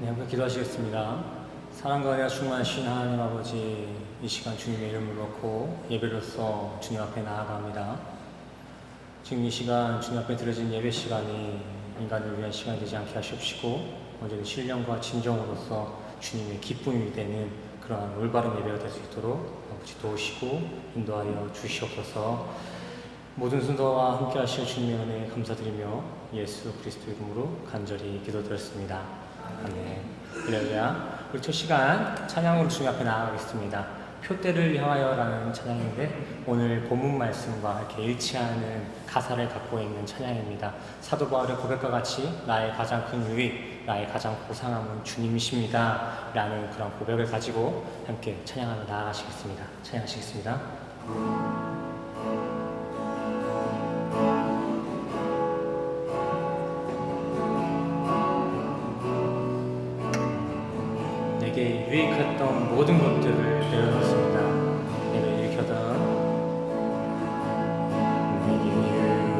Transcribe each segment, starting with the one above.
함께 기도하시겠습니다. 사랑과 은혜가 충만하신 하나님 아버지, 이 시간 주님의 이름을 놓고 예배로서 주님 앞에 나아갑니다. 지금 이 시간 주님 앞에 드려진 예배 시간이 인간을 위한 시간이 되지 않게 하시옵시고, 언제든 신령과 진정으로서 주님의 기쁨이 되는 그러한 올바른 예배가 될 수 있도록 아버지 도우시고 인도하여 주시옵소서. 모든 순서와 함께 하실 주님의 은혜에 감사드리며 예수 그리스도 이름으로 간절히 기도드렸습니다. 아멘. 할렐루야. 우리 첫 시간 찬양으로 주님 앞에 나아가겠습니다. 표대를 향하여라는 찬양인데, 오늘 본문 말씀과 이렇게 일치하는 가사를 갖고 있는 찬양입니다. 사도 바울의 고백과 같이 나의 가장 큰 유익, 나의 가장 고상함은 주님이십니다 라는 그런 고백을 가지고 함께 찬양하며 나아가시겠습니다. 찬양하시겠습니다. 내게 유익했던 모든 것들을 내려놓습니다. 내가 일으켰던 내게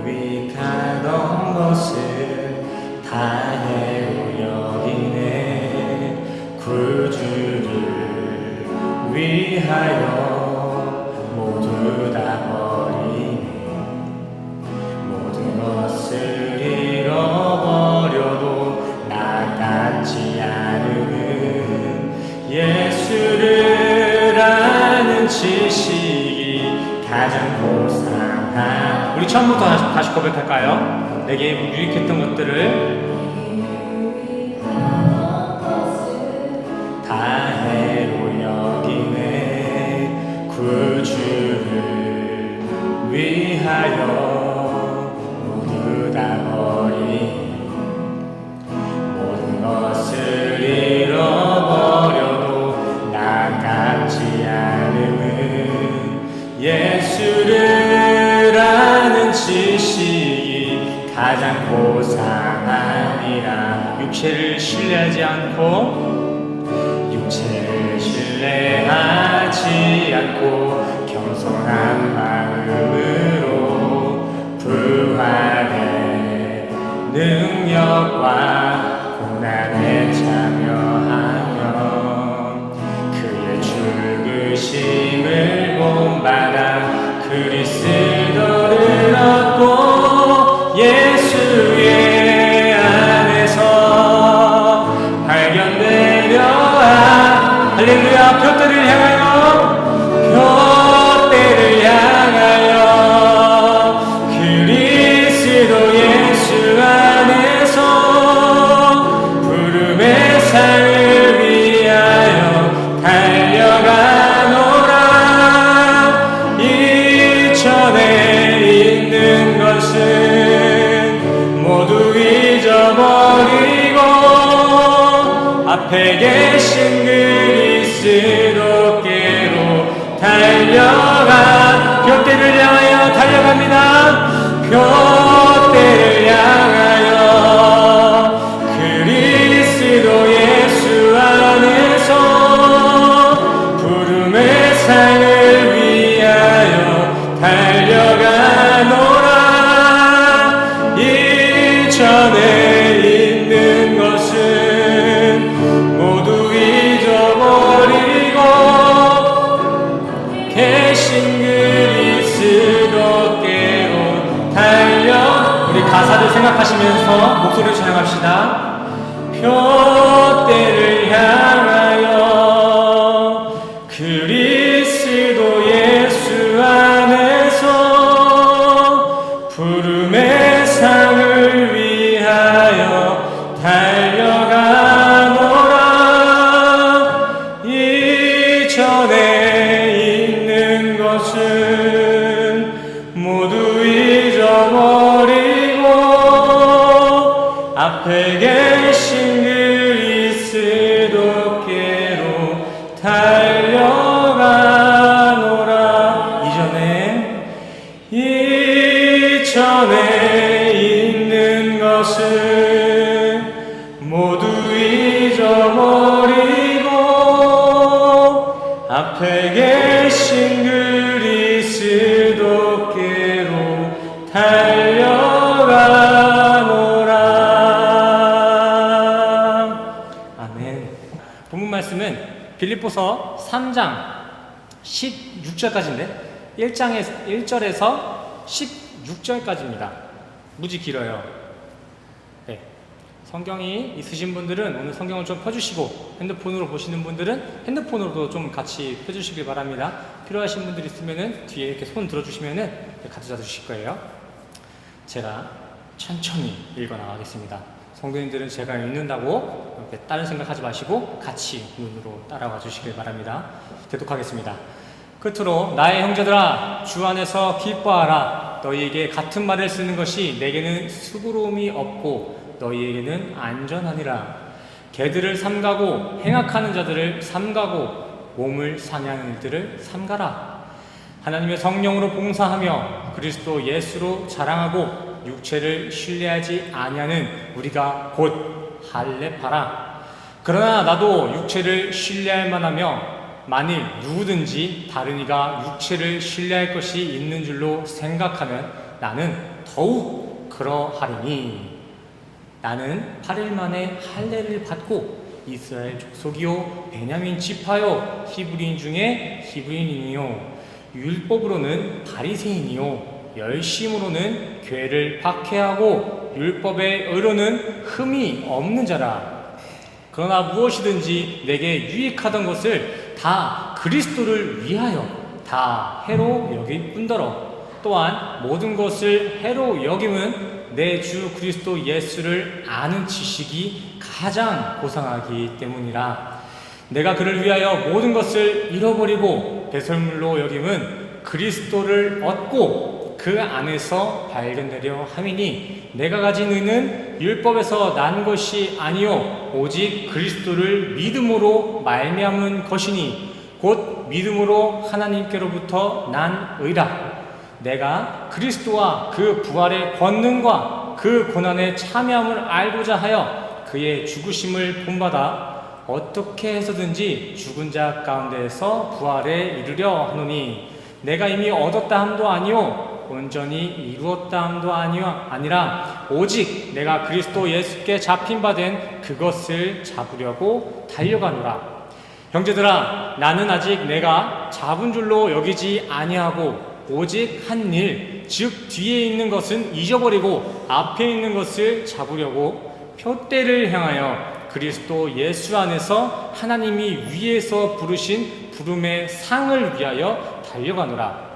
유익하던 것을 다해오 여기네. 구주를 위하여 모두 다 버리네. 모든 것을 잃어버려도 나같지 않으면 예수를 아는 지식이 가장 고상한. 우리 처음부터 다시 고백할까요? 내게 유익했던 것들을 다해로 여기네. 구주를 위하여 모두 다 버린 모든 것을 잃어버려도 나같지 않음은 예수를 아는 지식이 가장 고상하니라. 육체를 신뢰하지 않고 겸손한 마음으로 부활의 능력과 고난에 참여하며 그의 죽으심을 본받아 그리스도를 얻고 예수의 안에서 발견되려 함. 할렐루야. 표대를 향하여 그리스도 예수 안에서 부름의 상을 위하여 달려가노라. 이전에 있는 것은 모두 잊어버리고 앞에 계신 그리스도께로 달려가. 표대를 향하여 달려갑니다. 표대를 향하여 그리스도 예수 안에서 부름의 상을 위하여 달려가노라. 이전에 있는 것은 모두 잊어버리고 계신 그리스도께로 달려. 우리 가사를 생각하시면서 목소리를 찬양합시다. 표대를 향하여 그리스도 예수 안에서 부름의 상을 위하여 달려가노라. 이전에 있는 것은 모두 잊어버리고 앞에 계신 그리스도께로 달려가노라. 이전에 있는 것은 모두 잊어버리고 앞에 계신 그리스도께로 달려가노라. 아멘. 본문 말씀은 빌립보서 3장 16절까지인데 1절에서 16절까지입니다. 무지 길어요. 네. 성경이 있으신 분들은 오늘 성경을 좀 펴주시고, 핸드폰으로 보시는 분들은 핸드폰으로도 좀 같이 펴주시길 바랍니다. 필요하신 분들 있으면은 뒤에 이렇게 손 들어주시면은 가져다 주실 거예요. 제가 천천히 읽어 나가겠습니다. 성도님들은 제가 읽는다고 이렇게 다른 생각하지 마시고 같이 눈으로 따라와 주시길 바랍니다. 대독하겠습니다. 끝으로 나의 형제들아, 주 안에서 기뻐하라. 너희에게 같은 말을 쓰는 것이 내게는 수고로움이 없고 너희에게는 안전하니라. 개들을 삼가고 행악하는 자들을 삼가고 몸을 상해하는 일들을 삼가라. 하나님의 성령으로 봉사하며 그리스도 예수로 자랑하고 육체를 신뢰하지 아니하는 우리가 곧 할례파라. 그러나 나도 육체를 신뢰할 만하며 만일 누구든지 다른 이가 육체를 신뢰할 것이 있는 줄로 생각하면 나는 더욱 그러하리니. 나는 8일 만에 할례를 받고 이스라엘 족속이요 베냐민 지파요 히브리인 중에 히브리인이요 율법으로는 바리새인이요 열심으로는 교회를 박해하고 율법의 의로는 흠이 없는 자라. 그러나 무엇이든지 내게 유익하던 것을 다 그리스도를 위하여 다 해로 여길 뿐더러 또한 모든 것을 해로 여김은 내 주 그리스도 예수를 아는 지식이 가장 고상하기 때문이라. 내가 그를 위하여 모든 것을 잃어버리고 배설물로 여김은 그리스도를 얻고 그 안에서 발견되려 함이니 내가 가진 의는 율법에서 난 것이 아니요 오직 그리스도를 믿음으로 말미암은 것이니 곧 믿음으로 하나님께로부터 난 의라. 내가 그리스도와 그 부활의 권능과 그 고난의 참여함을 알고자 하여 그의 죽으심을 본받아 어떻게 해서든지 죽은 자 가운데에서 부활에 이르려 하노니 내가 이미 얻었다 함도 아니요 온전히 이루었다 함도 아니라 오직 내가 그리스도 예수께 잡힌 바 된 그것을 잡으려고 달려가노라. 형제들아, 나는 아직 내가 잡은 줄로 여기지 아니하고 오직 한 일, 즉 뒤에 있는 것은 잊어버리고 앞에 있는 것을 잡으려고 표대를 향하여 그리스도 예수 안에서 하나님이 위에서 부르신 부름의 상을 위하여 달려가노라.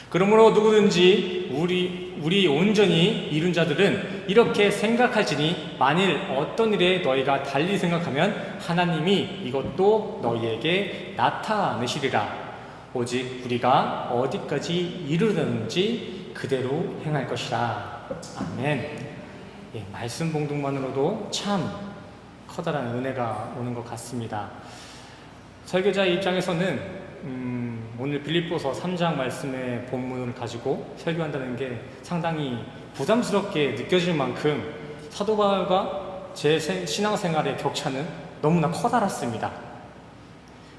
그러므로 누구든지 우리 온전히 이룬 자들은 이렇게 생각할지니 만일 어떤 일에 너희가 달리 생각하면 하나님이 이것도 너희에게 나타내시리라. 오직 우리가 어디까지 이르렀는지 그대로 행할 것이라. 아멘. 예, 말씀 봉독만으로도 참 커다란 은혜가 오는 것 같습니다. 설교자의 입장에서는 오늘 빌립보서 3장 말씀의 본문을 가지고 설교한다는 게 상당히 부담스럽게 느껴질 만큼 사도 바울과 제 신앙생활의 격차는 너무나 커다랗습니다.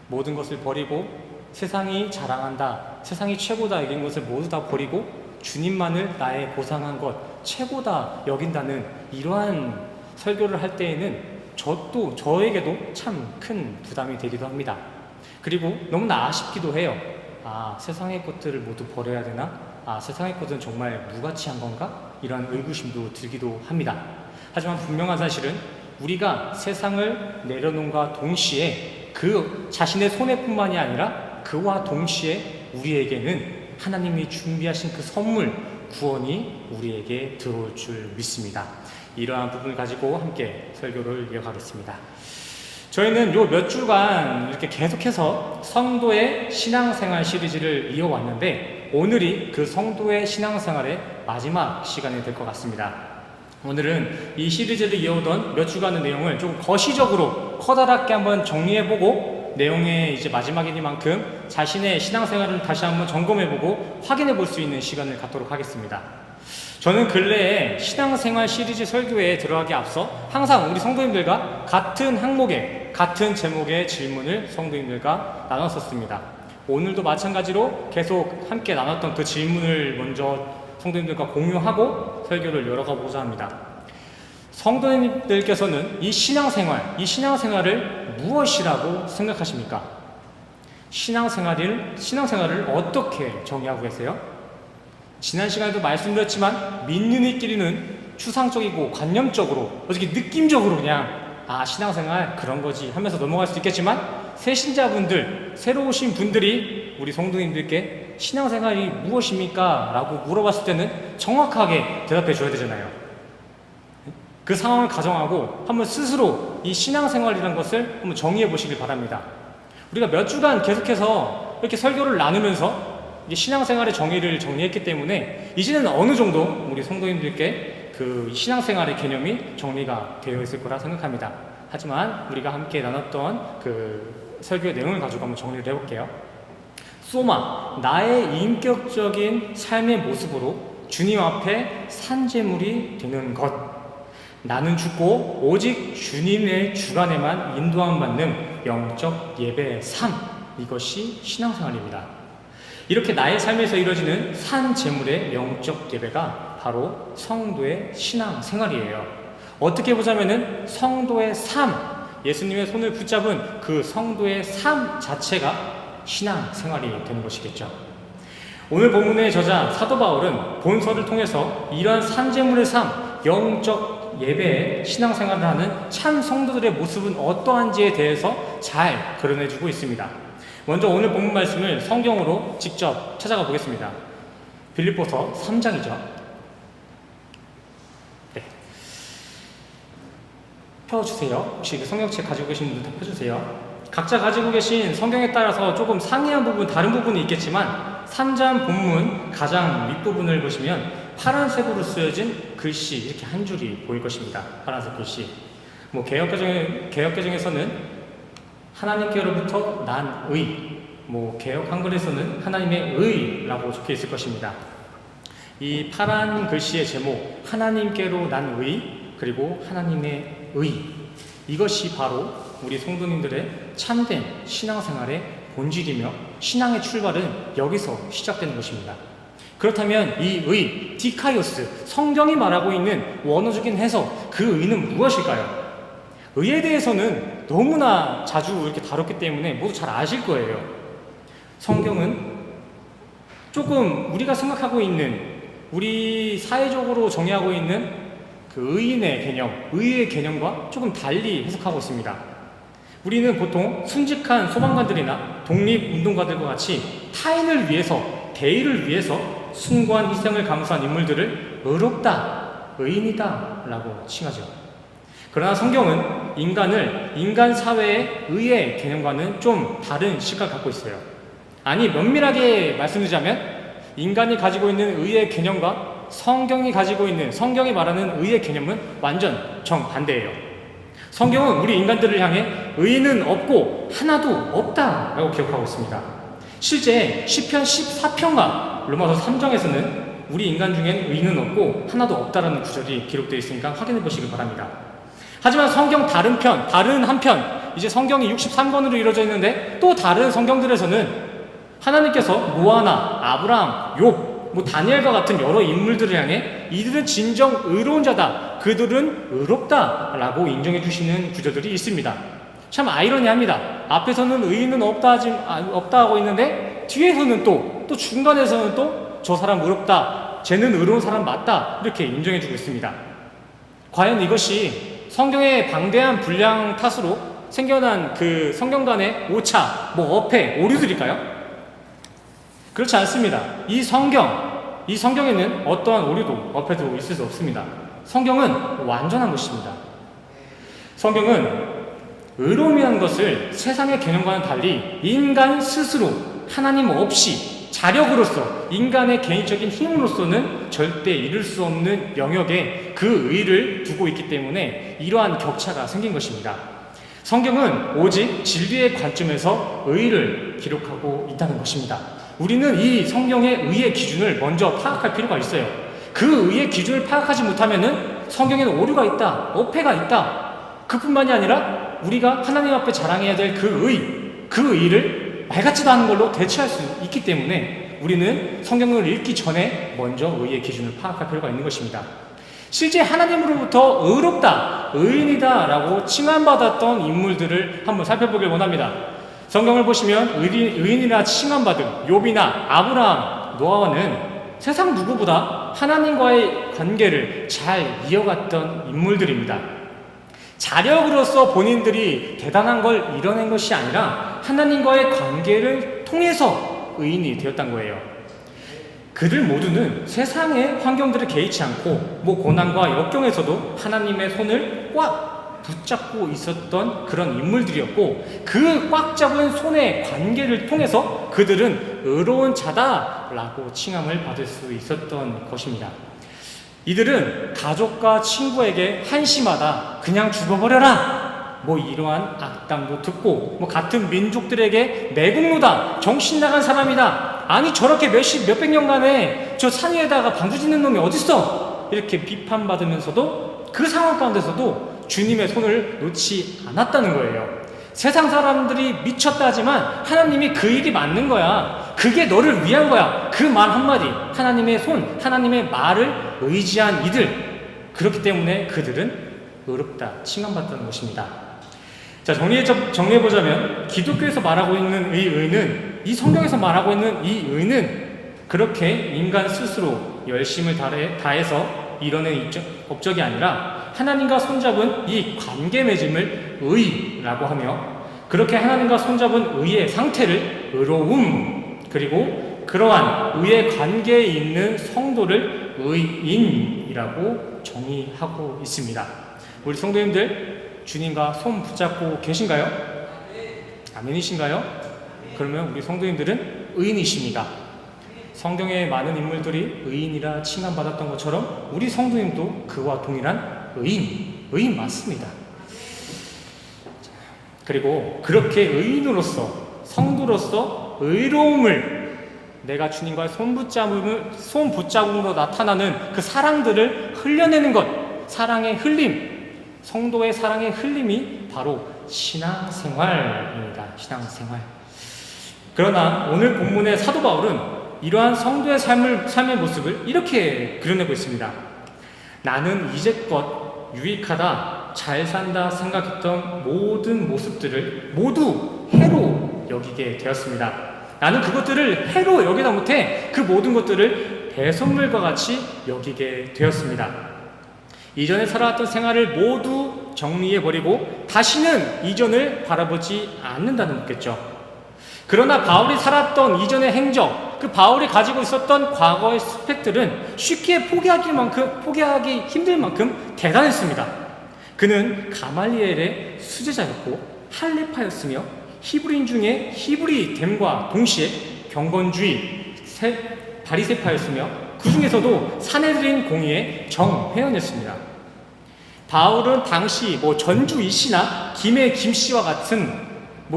모든 것을 버리고 세상이 자랑한다, 세상이 최고다 이런 것을 모두 다 버리고 주님만을 나의 고상한 것, 최고다 여긴다는 이러한 설교를 할 때에는 저에게도 참 큰 부담이 되기도 합니다. 그리고 너무나 아쉽기도 해요. 세상의 것들을 모두 버려야 되나? 세상의 것은 정말 무가치한 건가? 이런 의구심도 들기도 합니다. 하지만 분명한 사실은 우리가 세상을 내려놓음과 동시에 그 자신의 손해뿐만이 아니라 그와 동시에 우리에게는 하나님이 준비하신 그 선물, 구원이 우리에게 들어올 줄 믿습니다. 이러한 부분을 가지고 함께 설교를 이어가겠습니다. 저희는 요 몇 주간 이렇게 계속해서 성도의 신앙생활 시리즈를 이어왔는데 오늘이 그 성도의 신앙생활의 마지막 시간이 될 것 같습니다. 오늘은 이 시리즈를 이어오던 몇 주간의 내용을 좀 거시적으로 커다랗게 한번 정리해보고 내용의 이제 마지막이니만큼 자신의 신앙생활을 다시 한번 점검해보고 확인해볼 수 있는 시간을 갖도록 하겠습니다. 저는 근래에 신앙생활 시리즈 설교에 들어가기 앞서 항상 우리 성도님들과 같은 항목에 같은 제목의 질문을 성도님들과 나눴었습니다. 오늘도 마찬가지로 계속 함께 나눴던 그 질문을 먼저 성도님들과 공유하고 설교를 열어가 보자 합니다. 성도님들께서는 이 신앙생활을 무엇이라고 생각하십니까? 신앙생활을 어떻게 정의하고 계세요? 지난 시간에도 말씀드렸지만 믿는 이끼리는 추상적이고 관념적으로 어떻게 느낌적으로 그냥 신앙생활 그런 거지 하면서 넘어갈 수 있겠지만 새신자분들, 새로 오신 분들이 우리 성도님들께 신앙생활이 무엇입니까? 라고 물어봤을 때는 정확하게 대답해 줘야 되잖아요. 그 상황을 가정하고 한번 스스로 이 신앙생활이라는 것을 한번 정의해 보시길 바랍니다. 우리가 몇 주간 계속해서 이렇게 설교를 나누면서 신앙생활의 정의를 정리했기 때문에 이제는 어느 정도 우리 성도님들께 그 신앙생활의 개념이 정리가 되어 있을 거라 생각합니다. 하지만 우리가 함께 나눴던 그 설교의 내용을 가지고 한번 정리를 해볼게요. 소마, 나의 인격적인 삶의 모습으로 주님 앞에 산재물이 되는 것. 나는 죽고 오직 주님의 주관에만 인도함 받는 영적 예배의 삶. 이것이 신앙생활입니다. 이렇게 나의 삶에서 이루어지는 산재물의 영적 예배가 바로 성도의 신앙생활이에요. 어떻게 보자면은 성도의 삶, 예수님의 손을 붙잡은 그 성도의 삶 자체가 신앙생활이 되는 것이겠죠. 오늘 본문의 저자 사도 바울은 본서를 통해서 이러한 산재물의 삶, 영적 예배의 신앙생활을 하는 참 성도들의 모습은 어떠한지에 대해서 잘 그려내주고 있습니다. 먼저 오늘 본문 말씀을 성경으로 직접 찾아가 보겠습니다. 빌립보서 3장이죠. 네. 펴주세요. 혹시 성경책 가지고 계신 분들 다 펴주세요. 각자 가지고 계신 성경에 따라서 조금 상이한 부분, 다른 부분이 있겠지만 3장 본문 가장 윗부분을 보시면 파란색으로 쓰여진 글씨 이렇게 한 줄이 보일 것입니다. 파란색 글씨. 개역개정에서는 하나님께로부터 난 의, 개역 한글에서는 하나님의 의라고 적혀 있을 것입니다. 이 파란 글씨의 제목, 하나님께로 난 의, 그리고 하나님의 의. 이것이 바로 우리 성도님들의 참된 신앙생활의 본질이며 신앙의 출발은 여기서 시작되는 것입니다. 그렇다면 이 의, 디카이오스, 성경이 말하고 있는 원어적인 해석, 그 의는 무엇일까요? 의에 대해서는 너무나 자주 이렇게 다뤘기 때문에 모두 잘 아실 거예요. 성경은 조금 우리가 생각하고 있는, 우리 사회적으로 정의하고 있는 그 의인의 개념, 의의 개념과 조금 달리 해석하고 있습니다. 우리는 보통 순직한 소방관들이나 독립운동가들과 같이 타인을 위해서, 대의를 위해서 숭고한 희생을 감수한 인물들을 의롭다, 의인이다 라고 칭하죠. 그러나 성경은 인간 사회의 의의 개념과는 좀 다른 시각을 갖고 있어요. 아니, 면밀하게 말씀드리자면 인간이 가지고 있는 의의 개념과 성경이 말하는 의의 개념은 완전 정반대예요. 성경은 우리 인간들을 향해 의인은 없고 하나도 없다라고 기록하고 있습니다. 실제 시편 14편과 로마서 3장에서는 우리 인간 중엔 의인은 없고 하나도 없다라는 구절이 기록되어 있으니까 확인해 보시길 바랍니다. 하지만 성경 다른 한편, 이제 성경이 63권으로 이루어져 있는데 또 다른 성경들에서는 하나님께서 노아나 아브라함, 욥, 다니엘과 같은 여러 인물들을 향해 이들은 진정 의로운 자다, 그들은 의롭다 라고 인정해 주시는 구절들이 있습니다. 참 아이러니합니다. 앞에서는 의인은 없다 하고 있는데 뒤에서는 또 중간에서는 또 저 사람 의롭다, 쟤는 의로운 사람 맞다 이렇게 인정해 주고 있습니다. 과연 이것이 성경의 방대한 분량 탓으로 생겨난 그 성경간의 오차, 어폐, 오류들일까요? 그렇지 않습니다. 이 성경에는 어떠한 오류도, 어폐도 있을 수 없습니다. 성경은 완전한 것입니다. 성경은 의로움이라는 것을 세상의 개념과는 달리 인간 스스로 하나님 없이 자력으로서, 인간의 개인적인 힘으로서는 절대 이룰 수 없는 영역에 그 의를 두고 있기 때문에 이러한 격차가 생긴 것입니다. 성경은 오직 진리의 관점에서 의를 기록하고 있다는 것입니다. 우리는 이 성경의 의의 기준을 먼저 파악할 필요가 있어요. 그 의의 기준을 파악하지 못하면은 성경에는 오류가 있다, 어폐가 있다. 그뿐만이 아니라 우리가 하나님 앞에 자랑해야 될 그 의를 말 같지도 않은 걸로 대체할 수 있기 때문에 우리는 성경을 읽기 전에 먼저 의의 기준을 파악할 필요가 있는 것입니다. 실제 하나님으로부터 의롭다, 의인이다 라고 칭함받았던 인물들을 한번 살펴보길 원합니다. 성경을 보시면 의인이라 칭함받은 욥이나 아브라함, 노아는 세상 누구보다 하나님과의 관계를 잘 이어갔던 인물들입니다. 자력으로서 본인들이 대단한 걸 이뤄낸 것이 아니라 하나님과의 관계를 통해서 의인이 되었던 거예요. 그들 모두는 세상의 환경들을 개의치 않고 고난과 역경에서도 하나님의 손을 꽉 붙잡고 있었던 그런 인물들이었고, 그 꽉 잡은 손의 관계를 통해서 그들은 의로운 자다라고 칭함을 받을 수 있었던 것입니다. 이들은 가족과 친구에게 한심하다, 그냥 죽어버려라, 이러한 악담도 듣고, 같은 민족들에게 매국노다, 정신 나간 사람이다, 아니 저렇게 몇백 년간에 저 산 위에다가 방주 짓는 놈이 어딨어, 이렇게 비판받으면서도 그 상황 가운데서도 주님의 손을 놓지 않았다는 거예요. 세상 사람들이 미쳤다 하지만 하나님이 그 일이 맞는 거야, 그게 너를 위한 거야, 그 말 한마디, 하나님의 손, 하나님의 말을 의지한 이들, 그렇기 때문에 그들은 의롭다 칭함받았다는 것입니다. 자, 정리해보자면 기독교에서 말하고 있는 이 의는, 이 성경에서 말하고 있는 이 의는 그렇게 인간 스스로 열심을 다해서 이뤄낸 업적이 아니라 하나님과 손잡은 이 관계 맺음을 의라고 하며, 그렇게 하나님과 손잡은 의의 상태를 의로움, 그리고 그러한 의의 관계에 있는 성도를 의인이라고 정의하고 있습니다. 우리 성도님들 주님과 손 붙잡고 계신가요? 아멘이신가요? 그러면 우리 성도님들은 의인이십니다. 성경의 많은 인물들이 의인이라 칭함받았던 것처럼 우리 성도님도 그와 동일한 의인 맞습니다. 그리고 그렇게 의인으로서, 성도로서 의로움을, 내가 주님과의 손 붙잡음으로 나타나는 그 사랑들을 흘려내는 것, 사랑의 흘림, 성도의 사랑의 흘림이 바로 신앙생활입니다. 신앙생활. 그러나 오늘 본문의 사도 바울은 이러한 성도의 삶의 모습을 이렇게 그려내고 있습니다. 나는 이제껏 유익하다, 잘 산다 생각했던 모든 모습들을 모두 해로 여기게 되었습니다. 나는 그것들을 해로 여기다 못해 그 모든 것들을 배설물과 같이 여기게 되었습니다. 이전에 살아왔던 생활을 모두 정리해버리고 다시는 이전을 바라보지 않는다는 거겠죠. 그러나 바울이 살았던 이전의 행적, 그 바울이 가지고 있었던 과거의 스펙들은 쉽게 포기하기 힘들 만큼 대단했습니다. 그는 가말리엘의 수제자였고 할례파였으며 히브리인 중에 히브리됨과 동시에 경건주의 바리새파였으며 그 중에서도 사내들인 공의의 정회원이었습니다. 바울은 당시 전주 이씨나 김해 김씨와 같은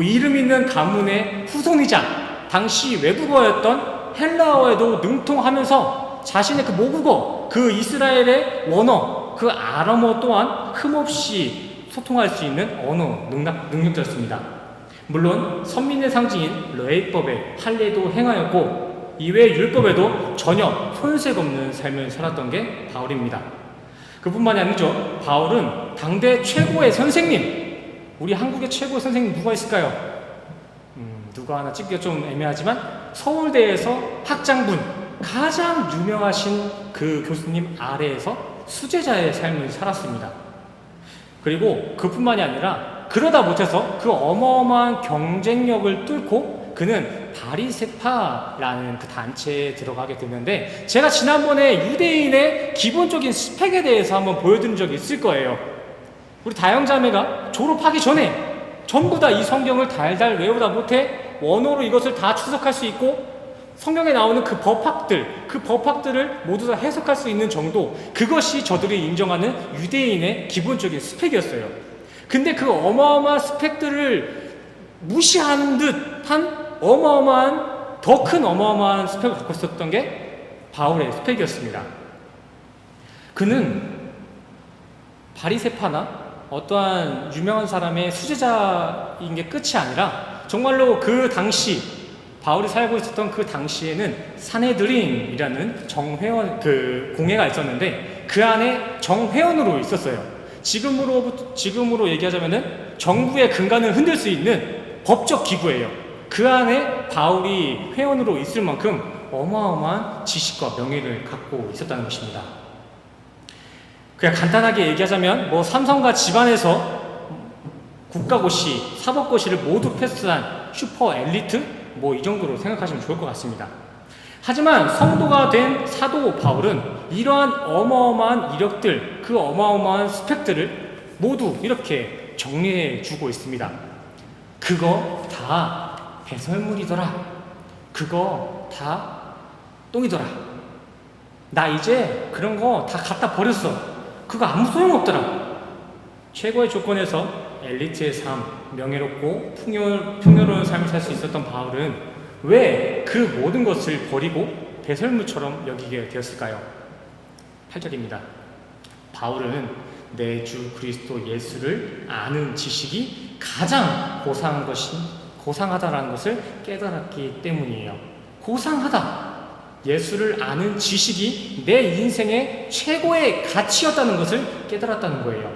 이름 있는 가문의 후손이자 당시 외국어였던 헬라어에도 능통하면서 자신의 그 모국어, 그 이스라엘의 원어, 그 아람어 또한 흠없이 소통할 수 있는 언어 능력자였습니다. 물론 선민의 상징인 레위법의 할례도 행하였고 이외의 율법에도 전혀 손색 없는 삶을 살았던 게 바울입니다. 그뿐만이 아니죠. 바울은 당대 최고의 선생님, 우리 한국의 최고의 선생님 누가 있을까요? 누가 하나 찍기가 좀 애매하지만 서울대에서 학장분, 가장 유명하신 그 교수님 아래에서 수제자의 삶을 살았습니다. 그리고 그뿐만이 아니라 그러다 못해서 그 어마어마한 경쟁력을 뚫고 그는 바리새파라는 그 단체에 들어가게 되는데, 제가 지난번에 유대인의 기본적인 스펙에 대해서 한번 보여드린 적이 있을 거예요. 우리 다영자매가 졸업하기 전에 전부 다 이 성경을 달달 외우다 못해 원어로 이것을 다 추석할 수 있고 성경에 나오는 그 법학들을 모두 다 해석할 수 있는 정도, 그것이 저들이 인정하는 유대인의 기본적인 스펙이었어요. 근데 그 어마어마한 스펙들을 무시하는 듯한 더 큰 어마어마한 스펙을 갖고 있었던 게 바울의 스펙이었습니다. 그는 바리새파나 어떠한 유명한 사람의 수제자인 게 끝이 아니라 정말로 그 당시 바울이 살고 있었던 그 당시에는 사내들인이라는 정회원 공회가 있었는데 그 안에 정회원으로 있었어요. 지금으로 얘기하자면은 정부의 근간을 흔들 수 있는 법적 기구예요. 그 안에 바울이 회원으로 있을 만큼 어마어마한 지식과 명예를 갖고 있었다는 것입니다. 그냥 간단하게 얘기하자면 삼성과 집안에서 국가고시, 사법고시를 모두 패스한 슈퍼 엘리트? 이 정도로 생각하시면 좋을 것 같습니다. 하지만 성도가 된 사도 바울은 이러한 어마어마한 이력들, 그 어마어마한 스펙들을 모두 이렇게 정리해 주고 있습니다. 그거 다 배설물이더라. 그거 다 똥이더라. 나 이제 그런 거 다 갖다 버렸어. 그거 아무 소용없더라. 최고의 조건에서 엘리트의 삶, 명예롭고 풍요로운 삶을 살 수 있었던 바울은 왜 그 모든 것을 버리고 배설물처럼 여기게 되었을까요? 8절입니다. 바울은 내 주 그리스도 예수를 아는 지식이 가장 고상하다라는 것을 깨달았기 때문이에요. 고상하다. 예수를 아는 지식이 내 인생의 최고의 가치였다는 것을 깨달았다는 거예요.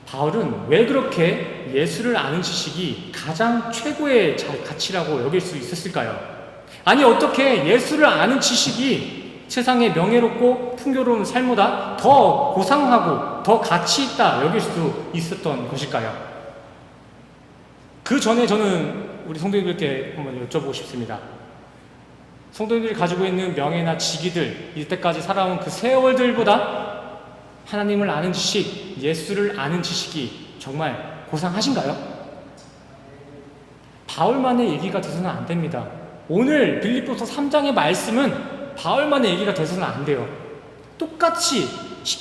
바울은 왜 그렇게 예수를 아는 지식이 가장 최고의 가치라고 여길 수 있었을까요? 아니, 어떻게 예수를 아는 지식이 세상의 명예롭고 풍요로운 삶보다 더 고상하고 더 가치 있다 여길 수 있었던 것일까요? 그 전에 저는 우리 성도님들께 한번 여쭤보고 싶습니다. 성도님들이 가지고 있는 명예나 직위들, 이때까지 살아온 그 세월들보다 하나님을 아는 지식, 예수를 아는 지식이 정말 고상하신가요? 바울만의 얘기가 돼서는 안 됩니다. 오늘 빌립보서 3장의 말씀은 바울만의 얘기가 돼서는 안 돼요. 똑같이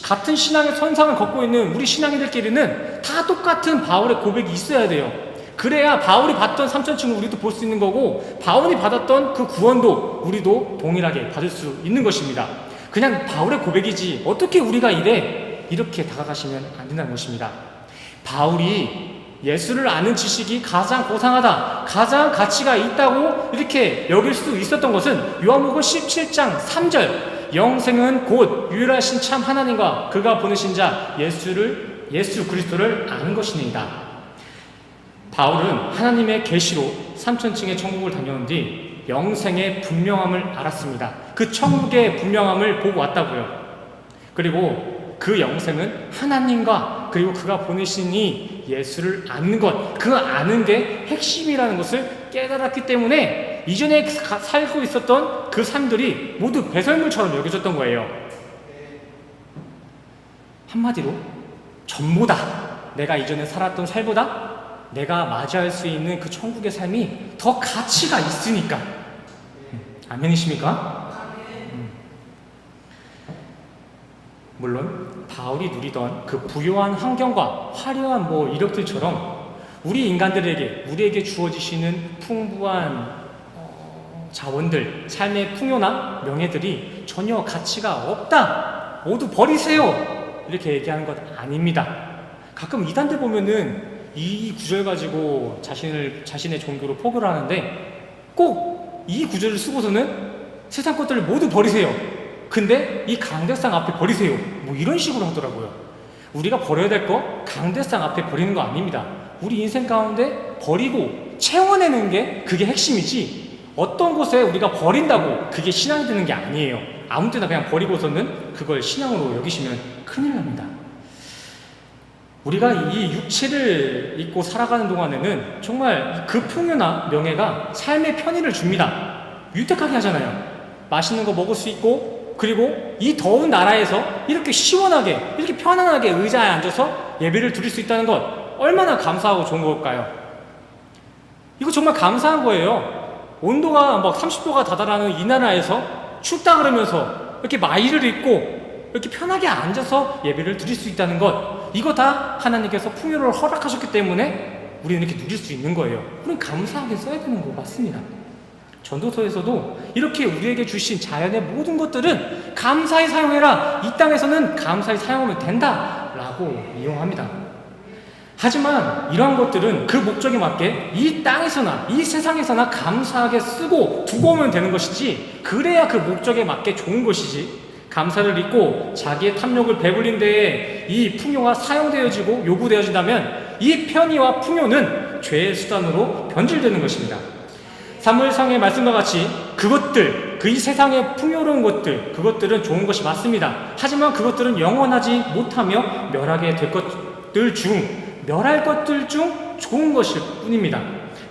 같은 신앙의 선상을 걷고 있는 우리 신앙인들끼리는 다 똑같은 바울의 고백이 있어야 돼요. 그래야 바울이 받던 삼천층을 우리도 볼 수 있는 거고, 바울이 받았던 그 구원도 우리도 동일하게 받을 수 있는 것입니다. 그냥 바울의 고백이지 어떻게 우리가 이렇게 다가가시면 안 된다는 것입니다. 바울이 예수를 아는 지식이 가장 고상하다, 가장 가치가 있다고 이렇게 여길 수 있었던 것은 요한복음 17장 3절 영생은 곧 유일하신 참 하나님과 그가 보내신 자 예수 그리스도를 아는 것이니이다. 바울은 하나님의 계시로 삼천층의 천국을 다녀온 뒤 영생의 분명함을 알았습니다. 그 천국의 분명함을 보고 왔다고요. 그리고 그 영생은 하나님과 그리고 그가 보내신 이 예수를 아는 것, 그 아는 게 핵심이라는 것을 깨달았기 때문에 이전에 살고 있었던 그 삶들이 모두 배설물처럼 여겨졌던 거예요. 한마디로 전보다, 내가 이전에 살았던 삶보다 내가 맞이할 수 있는 그 천국의 삶이 더 가치가 있으니까. 아멘이십니까? 물론 바울이 누리던 그 부유한 환경과 화려한 이력들처럼 우리에게 주어지시는 풍부한 자원들, 삶의 풍요나 명예들이 전혀 가치가 없다, 모두 버리세요, 이렇게 얘기하는 것 아닙니다. 가끔 이단들 보면은 이 구절 가지고 자신의 종교로 포교를 하는데 꼭 이 구절을 쓰고서는 세상 것들을 모두 버리세요, 근데 이 강대상 앞에 버리세요, 이런 식으로 하더라고요. 우리가 버려야 될 거 강대상 앞에 버리는 거 아닙니다. 우리 인생 가운데 버리고 채워내는 게 그게 핵심이지, 어떤 곳에 우리가 버린다고 그게 신앙이 되는 게 아니에요. 아무 때나 그냥 버리고서는 그걸 신앙으로 여기시면 큰일 납니다. 우리가 이 육체를 입고 살아가는 동안에는 정말 그 풍요나 명예가 삶의 편의를 줍니다. 유택하게 하잖아요. 맛있는 거 먹을 수 있고, 그리고 이 더운 나라에서 이렇게 시원하게, 이렇게 편안하게 의자에 앉아서 예배를 드릴 수 있다는 것, 얼마나 감사하고 좋은 걸까요? 이거 정말 감사한 거예요. 온도가 30도가 다다라는 이 나라에서 춥다 그러면서 이렇게 마이를 입고 이렇게 편하게 앉아서 예배를 드릴 수 있다는 것, 이거 다 하나님께서 풍요를 허락하셨기 때문에 우리는 이렇게 누릴 수 있는 거예요. 우리는 감사하게 써야 되는 거 맞습니다. 전도서에서도 이렇게 우리에게 주신 자연의 모든 것들은 감사히 사용해라, 이 땅에서는 감사히 사용하면 된다 라고 이용합니다. 하지만 이러한 것들은 그 목적에 맞게 이 땅에서나 이 세상에서나 감사하게 쓰고 두고 오면 되는 것이지, 그래야 그 목적에 맞게 좋은 것이지, 감사를 잊고 자기의 탐욕을 배불린 데에 이 풍요가 사용되어지고 요구되어진다면 이 편의와 풍요는 죄의 수단으로 변질되는 것입니다. 사무엘상의 말씀과 같이 그것들, 그 이 세상의 풍요로운 것들, 그것들은 좋은 것이 맞습니다. 하지만 그것들은 영원하지 못하며 멸할 것들 중 좋은 것일 뿐입니다.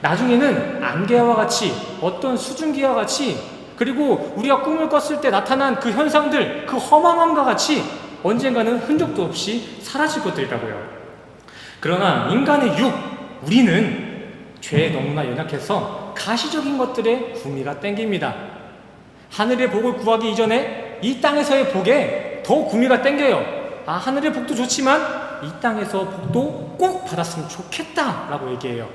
나중에는 안개와 같이, 어떤 수증기와 같이, 그리고 우리가 꿈을 꿨을 때 나타난 그 현상들, 그 허망함과 같이 언젠가는 흔적도 없이 사라질 것들이라고요. 그러나 인간의 우리는 죄에 너무나 연약해서 가시적인 것들에 구미가 땡깁니다. 하늘의 복을 구하기 이전에 이 땅에서의 복에 더 구미가 땡겨요. 하늘의 복도 좋지만 이 땅에서 복도 꼭 받았으면 좋겠다 라고 얘기해요.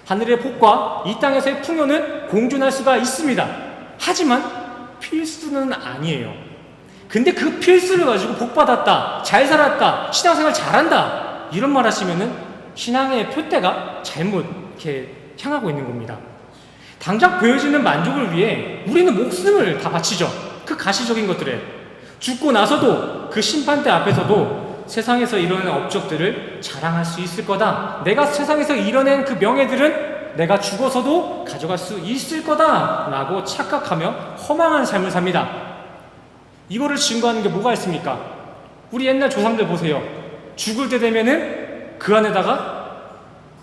하늘의 복과 이 땅에서의 풍요는 공존할 수가 있습니다. 하지만 필수는 아니에요. 근데 그 필수를 가지고 복 받았다, 잘 살았다, 신앙생활 잘한다 이런 말 하시면은 신앙의 표대가 잘못 이렇게 향하고 있는 겁니다. 당장 보여지는 만족을 위해 우리는 목숨을 다 바치죠. 그 가시적인 것들에. 죽고 나서도 그 심판대 앞에서도 세상에서 이루어낸 업적들을 자랑할 수 있을 거다. 내가 세상에서 이뤄낸 그 명예들은 내가 죽어서도 가져갈 수 있을 거다 라고 착각하며 허망한 삶을 삽니다. 이거를 증거하는 게 뭐가 있습니까? 우리 옛날 조상들 보세요. 죽을 때 되면은 그 안에다가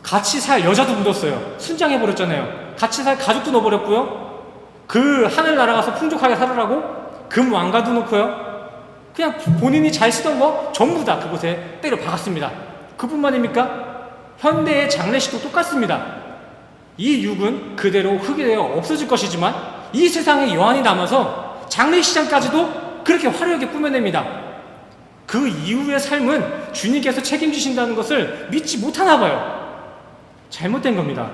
같이 살 여자도 묻었어요. 순장해버렸잖아요. 같이 살 가족도 넣어버렸고요. 그 하늘 날아가서 풍족하게 살으라고 금 왕가도 놓고요. 그냥 본인이 잘 쓰던 거 전부 다 그곳에 때려 박았습니다. 그뿐만입니까? 현대의 장례식도 똑같습니다. 이 육은 그대로 흙이 되어 없어질 것이지만 이 세상에 여한이 남아서 장례식장까지도 그렇게 화려하게 꾸며냅니다. 그 이후의 삶은 주님께서 책임지신다는 것을 믿지 못하나 봐요. 잘못된 겁니다.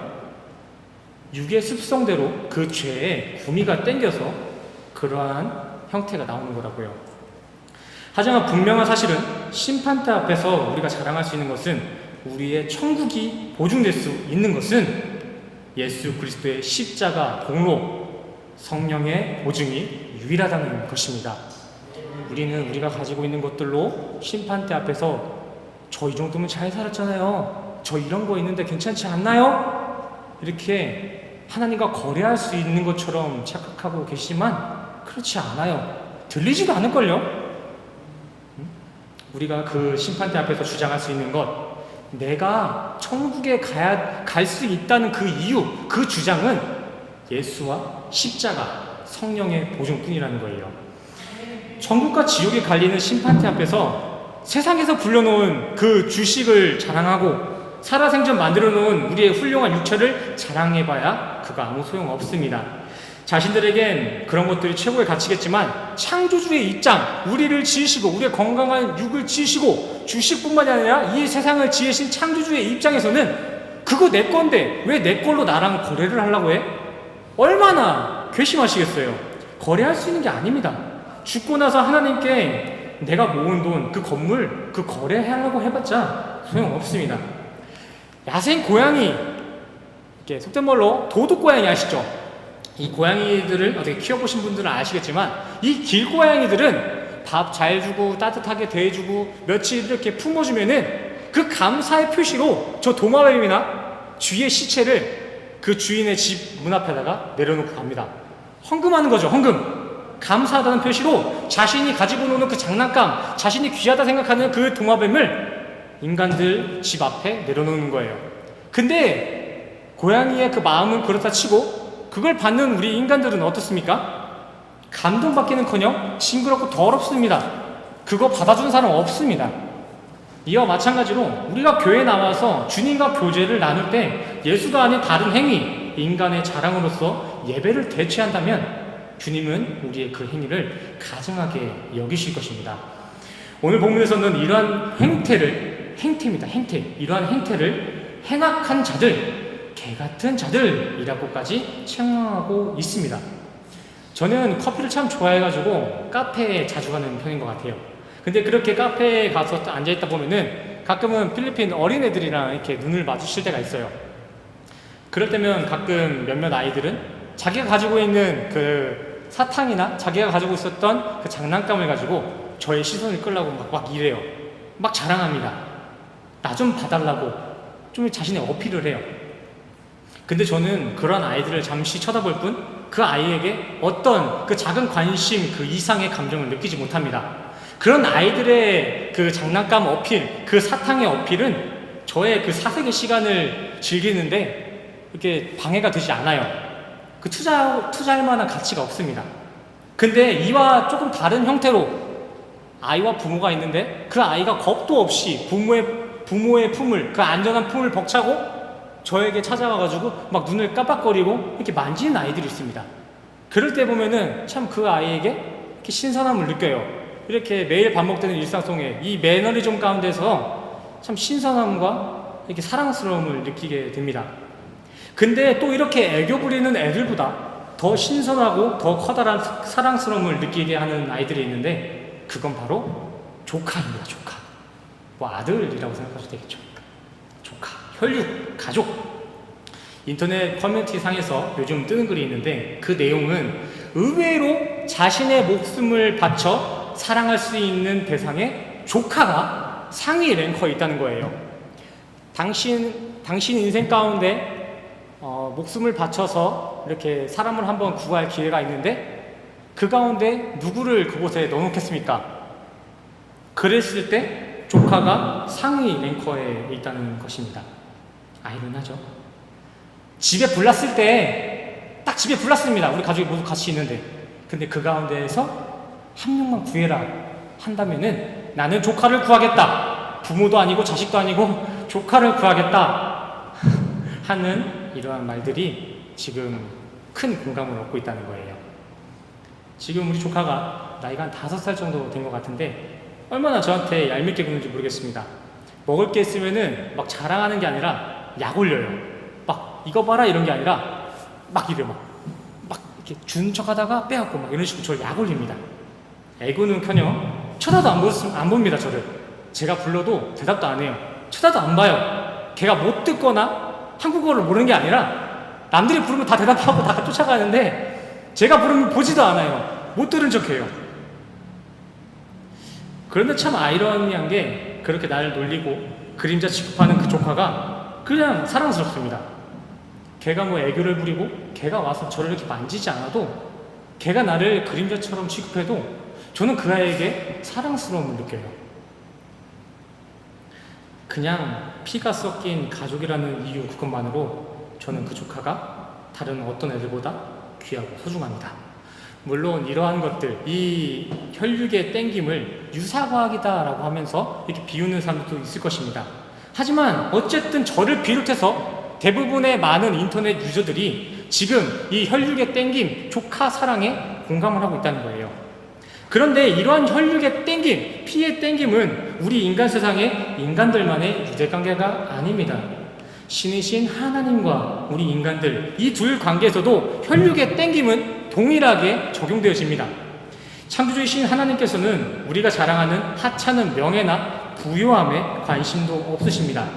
육의 습성대로 그 죄에 구미가 땡겨서 그러한 형태가 나오는 거라고요. 하지만 분명한 사실은 심판대 앞에서 우리가 자랑할 수 있는 것은 우리의 천국이 보증될 수 있는 것은 예수 그리스도의 십자가 공로, 성령의 보증이 유일하다는 것입니다. 우리는 우리가 가지고 있는 것들로 심판대 앞에서 저 이 정도면 잘 살았잖아요. 저 이런 거 있는데 괜찮지 않나요? 이렇게 하나님과 거래할 수 있는 것처럼 착각하고 계시지만 그렇지 않아요. 들리지도 않을걸요? 우리가 그 심판대 앞에서 주장할 수 있는 것, 내가 천국에 갈 수 있다는 그 이유, 그 주장은 예수와 십자가, 성령의 보증뿐이라는 거예요. 천국과 지옥에 갈리는 심판대 앞에서 세상에서 불려놓은 그 주식을 자랑하고 살아생전 만들어 놓은 우리의 훌륭한 육체를 자랑해봐야 그거 아무 소용없습니다. 자신들에겐 그런 것들이 최고의 가치겠지만 창조주의 입장, 우리를 지으시고 우리의 건강한 육을 지으시고 주식뿐만이 아니라 이 세상을 지으신 창조주의 입장에서는 그거 내 건데 왜 내 걸로 나랑 거래를 하려고 해? 얼마나 괘씸하시겠어요. 거래할 수 있는 게 아닙니다. 죽고 나서 하나님께 내가 모은 돈, 그 건물, 그 거래하려고 해봤자 소용없습니다. 야생 고양이, 이렇게 속된 말로 도둑 고양이 아시죠? 이 고양이들을 어떻게 키워보신 분들은 아시겠지만 이 길고양이들은 밥 잘 주고 따뜻하게 대해주고 며칠 이렇게 품어주면은 그 감사의 표시로 저 도마뱀이나 쥐의 시체를 그 주인의 집 문 앞에다가 내려놓고 갑니다. 헌금하는 거죠. 헌금. 감사하다는 표시로 자신이 가지고 노는 그 장난감, 자신이 귀하다 생각하는 그 도마뱀을 인간들 집 앞에 내려놓는 거예요. 근데 고양이의 그 마음은 그렇다 치고 그걸 받는 우리 인간들은 어떻습니까? 감동받기는커녕 징그럽고 더럽습니다. 그거 받아준 사람 없습니다. 이와 마찬가지로 우리가 교회에 나와서 주님과 교제를 나눌 때 예수가 아닌 다른 행위, 인간의 자랑으로서 예배를 대체한다면 주님은 우리의 그 행위를 가증하게 여기실 것입니다. 오늘 본문에서는 이러한 행태입니다. 이러한 행태를 행악한 자들, 개같은 자들이라고까지 책망하고 있습니다. 저는 커피를 참 좋아해가지고 카페에 자주 가는 편인 것 같아요. 근데 그렇게 카페에 가서 앉아있다 보면은 가끔은 필리핀 어린애들이랑 이렇게 눈을 마주칠 때가 있어요. 그럴 때면 가끔 몇몇 아이들은 자기가 가지고 있는 그 사탕이나 자기가 가지고 있었던 그 장난감을 가지고 저의 시선을 끌려고 막 이래요. 막 자랑합니다. 나 좀 봐달라고 좀 자신의 어필을 해요. 근데 저는 그런 아이들을 잠시 쳐다볼 뿐 그 아이에게 어떤 그 작은 관심 그 이상의 감정을 느끼지 못합니다. 그런 아이들의 그 장난감 어필, 그 사탕의 어필은 저의 그 사색의 시간을 즐기는데 이렇게 방해가 되지 않아요. 그 투자할 만한 가치가 없습니다. 근데 이와 조금 다른 형태로 아이와 부모가 있는데 그 아이가 겁도 없이 부모의 품을, 그 안전한 품을 벅차고 저에게 찾아와가지고 막 눈을 깜빡거리고 이렇게 만지는 아이들이 있습니다. 그럴 때 보면은 참 그 아이에게 이렇게 신선함을 느껴요. 이렇게 매일 반복되는 일상 속에 이 매너리즘 가운데서 참 신선함과 이렇게 사랑스러움을 느끼게 됩니다. 근데 또 이렇게 애교 부리는 애들보다 더 신선하고 더 커다란 사랑스러움을 느끼게 하는 아이들이 있는데 그건 바로 조카입니다. 조카. 뭐 아들이라고 생각하셔도 되겠죠. 조카, 혈육, 가족. 인터넷 커뮤니티 상에서 요즘 뜨는 글이 있는데 그 내용은 의외로 자신의 목숨을 바쳐 사랑할 수 있는 대상의 조카가 상위 랭커에 있다는 거예요. 당신 인생 가운데 목숨을 바쳐서 이렇게 사람을 한번 구할 기회가 있는데 그 가운데 누구를 그곳에 넣어놓겠습니까? 그랬을 때 조카가 상위 랭커에 있다는 것입니다. 아이러니하죠. 집에 불났을 때 딱 집에 불났습니다. 우리 가족이 모두 같이 있는데 근데 그 가운데에서 한 명만 구해라 한다면은 나는 조카를 구하겠다. 부모도 아니고 자식도 아니고 조카를 구하겠다 하는 이러한 말들이 지금 큰 공감을 얻고 있다는 거예요. 지금 우리 조카가 나이가 한 5살 정도 된 것 같은데 얼마나 저한테 얄밉게 구는지 모르겠습니다. 먹을 게 있으면은 막 자랑하는 게 아니라 약 올려요. 막 이거 봐라 이런 게 아니라 막 이래 막 이렇게 준 척 하다가 빼앗고 막 이런 식으로 저를 약 올립니다. 애구는커녕 쳐다도 안 봅니다. 저를. 제가 불러도 대답도 안 해요. 쳐다도 안 봐요. 걔가 못 듣거나 한국어를 모르는 게 아니라 남들이 부르면 다 대답하고 다 쫓아가는데 제가 부르면 보지도 않아요. 못 들은 척해요. 그런데 참 아이러니한 게 그렇게 나를 놀리고 그림자 취급하는 그 조카가 그냥 사랑스럽습니다. 걔가 뭐 애교를 부리고 걔가 와서 저를 이렇게 만지지 않아도 걔가 나를 그림자처럼 취급해도 저는 그 아이에게 사랑스러움을 느껴요. 그냥 피가 섞인 가족이라는 이유 그것만으로 저는 그 조카가 다른 어떤 애들보다 귀하고 소중합니다. 물론 이러한 것들, 이 혈육의 땡김을 유사과학이다라고 하면서 이렇게 비우는 사람도 있을 것입니다. 하지만 어쨌든 저를 비롯해서 대부분의 많은 인터넷 유저들이 지금 이 혈육의 땡김, 조카 사랑에 공감을 하고 있다는 거예요. 그런데 이러한 혈육의 땡김, 피의 땡김은 우리 인간 세상의 인간들만의 유대관계가 아닙니다. 신이신 하나님과 우리 인간들, 이 둘 관계에서도 혈육의 땡김은 동일하게 적용되어집니다. 창조주이신 하나님께서는 우리가 자랑하는 하찮은 명예나 부요함에 관심도 없으십니다.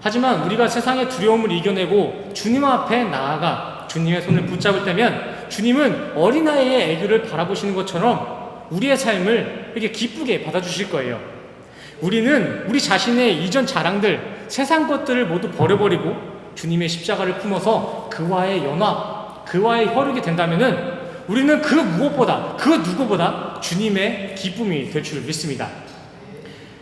하지만 우리가 세상의 두려움을 이겨내고 주님 앞에 나아가 주님의 손을 붙잡을 때면 주님은 어린아이의 애교를 바라보시는 것처럼 우리의 삶을 이렇게 기쁘게 받아주실 거예요. 우리는 우리 자신의 이전 자랑들, 세상 것들을 모두 버려버리고 주님의 십자가를 품어서 그와의 연합, 그와의 혈육이 된다면은 우리는 그 무엇보다, 그 누구보다 주님의 기쁨이 될 줄 믿습니다.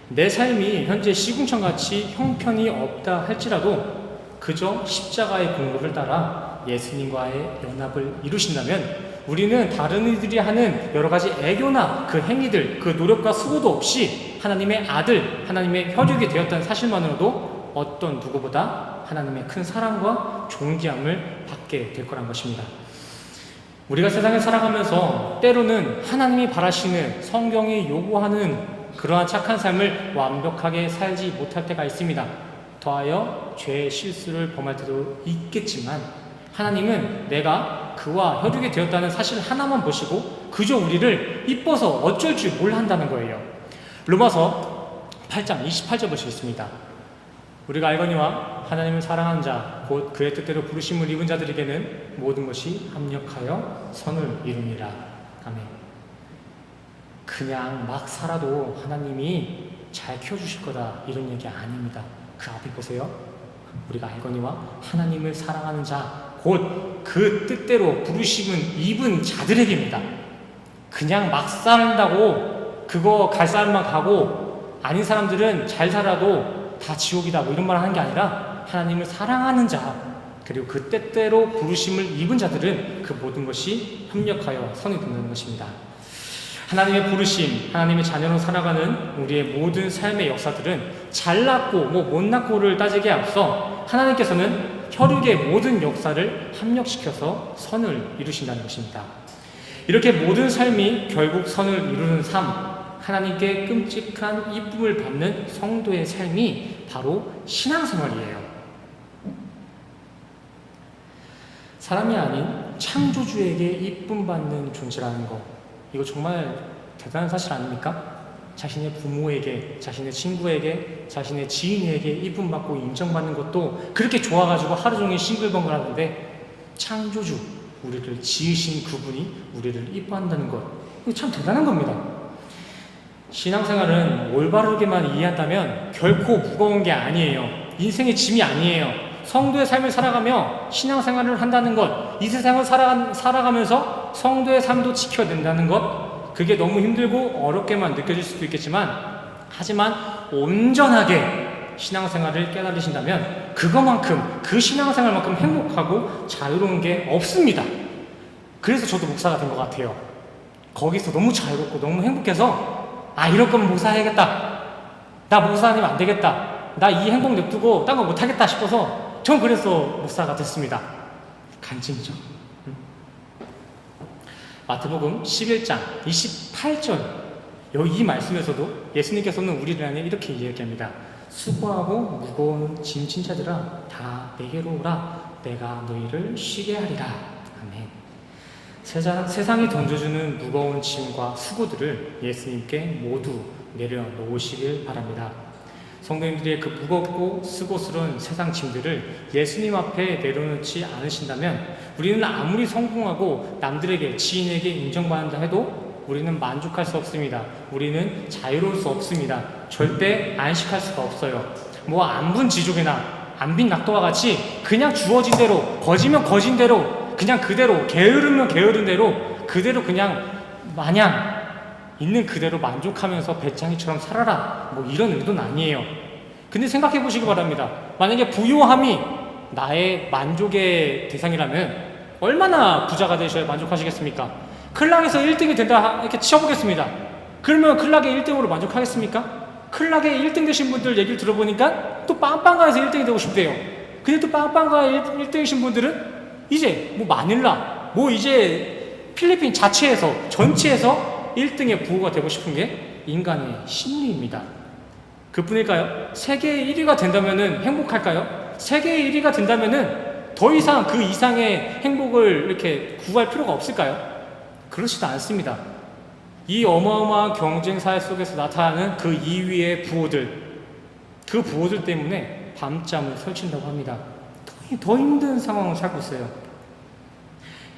내 삶이 현재 시궁창같이 형편이 없다 할지라도 그저 십자가의 공로를 따라 예수님과의 연합을 이루신다면 우리는 다른 이들이 하는 여러 가지 애교나 그 행위들, 그 노력과 수고도 없이 하나님의 아들, 하나님의 혈육이 되었다는 사실만으로도 어떤 누구보다 하나님의 큰 사랑과 존귀함을 받게 될 거란 것입니다. 우리가 세상을 살아가면서 때로는 하나님이 바라시는, 성경이 요구하는 그러한 착한 삶을 완벽하게 살지 못할 때가 있습니다. 더하여 죄의 실수를 범할 때도 있겠지만 하나님은 내가 그와 혈육이 되었다는 사실 하나만 보시고 그저 우리를 이뻐서 어쩔 줄 몰라 한다는 거예요. 로마서 8장 28절 보시겠습니다. 우리가 알거니와 하나님을 사랑하는 자, 곧 그의 뜻대로 부르심을 입은 자들에게는 모든 것이 합력하여 선을 이루니라. 아멘. 그냥 막 살아도 하나님이 잘 키워주실 거다 이런 얘기 아닙니다. 그 앞에 보세요. 우리가 알거니와 하나님을 사랑하는 자 곧 그 뜻대로 부르심은 입은 자들에게입니다. 그냥 막 산다고 그거 갈 사람만 가고 아닌 사람들은 잘 살아도 다 지옥이다 뭐 이런 말 하는 게 아니라 하나님을 사랑하는 자 그리고 그 때때로 부르심을 입은 자들은 그 모든 것이 협력하여 선이 된다는 것입니다. 하나님의 부르심, 하나님의 자녀로 살아가는 우리의 모든 삶의 역사들은 잘났고 못났고를 따지기에 앞서 하나님께서는 혈육의 모든 역사를 합력시켜서 선을 이루신다는 것입니다. 이렇게 모든 삶이 결국 선을 이루는 삶, 하나님께 끔찍한 이쁨을 받는 성도의 삶이 바로 신앙생활이에요. 사람이 아닌 창조주에게 이쁨 받는 존재라는 거, 이거 정말 대단한 사실 아닙니까? 자신의 부모에게, 자신의 친구에게, 자신의 지인에게 이쁨 받고 인정받는 것도 그렇게 좋아가지고 하루 종일 싱글벙글 하는데 창조주, 우리를 지으신 그분이 우리를 이뻐한다는 것, 이거 참 대단한 겁니다. 신앙생활은 올바르게만 이해한다면 결코 무거운 게 아니에요. 인생의 짐이 아니에요. 성도의 삶을 살아가며 신앙생활을 한다는 것, 이 세상을 살아가면서 성도의 삶도 지켜낸다는 것, 그게 너무 힘들고 어렵게만 느껴질 수도 있겠지만 하지만 온전하게 신앙생활을 깨달으신다면 그것만큼, 그 신앙생활만큼 행복하고 자유로운 게 없습니다. 그래서 저도 목사가 된 것 같아요. 거기서 너무 자유롭고 너무 행복해서 이럴 거면 목사해야겠다. 나 목사 아니면 안 되겠다. 나 이 행복 냅두고 딴 거 못하겠다 싶어서 전 그래서 목사가 됐습니다. 간증이죠. 마태복음 11장 28절 이 말씀에서도 예수님께서는 우리를 향해 이렇게 이야기합니다. 수고하고 무거운 짐진 자들아 다 내게로 오라. 내가 너희를 쉬게 하리라. 아멘. 세상이 던져주는 무거운 짐과 수고들을 예수님께 모두 내려놓으시길 바랍니다. 성도님들의 그 무겁고 수고스러운 세상 짐들을 예수님 앞에 내려놓지 않으신다면 우리는 아무리 성공하고 남들에게, 지인에게 인정받는다 해도 우리는 만족할 수 없습니다. 우리는 자유로울 수 없습니다. 절대 안식할 수가 없어요. 안분지족이나 안빈낙도와 같이 그냥 주어진 대로, 거지면 거진 대로, 그냥 그대로, 게으르면 게으른 대로, 그대로 그냥 마냥 있는 그대로 만족하면서 배짱이처럼 살아라. 이런 의도는 아니에요. 근데 생각해 보시기 바랍니다. 만약에 부요함이 나의 만족의 대상이라면 얼마나 부자가 되셔야 만족하시겠습니까? 클락에서 1등이 된다 이렇게 치워보겠습니다. 그러면 클락의 1등으로 만족하겠습니까? 클락의 1등 되신 분들 얘기를 들어보니까 또 빵빵가에서 1등이 되고 싶대요. 근데 또 빵빵가 1등이신 분들은 이제 마닐라, 이제 필리핀 자체에서, 전체에서 1등의 부호가 되고 싶은 게 인간의 심리입니다. 그뿐일까요? 세계의 1위가 된다면 행복할까요? 세계의 1위가 된다면 더 이상 그 이상의 행복을 이렇게 구할 필요가 없을까요? 그렇지도 않습니다. 이 어마어마한 경쟁 사회 속에서 나타나는 그 2위의 부호들, 그 부호들 때문에 밤잠을 설친다고 합니다. 더 힘든 상황을 살고 있어요.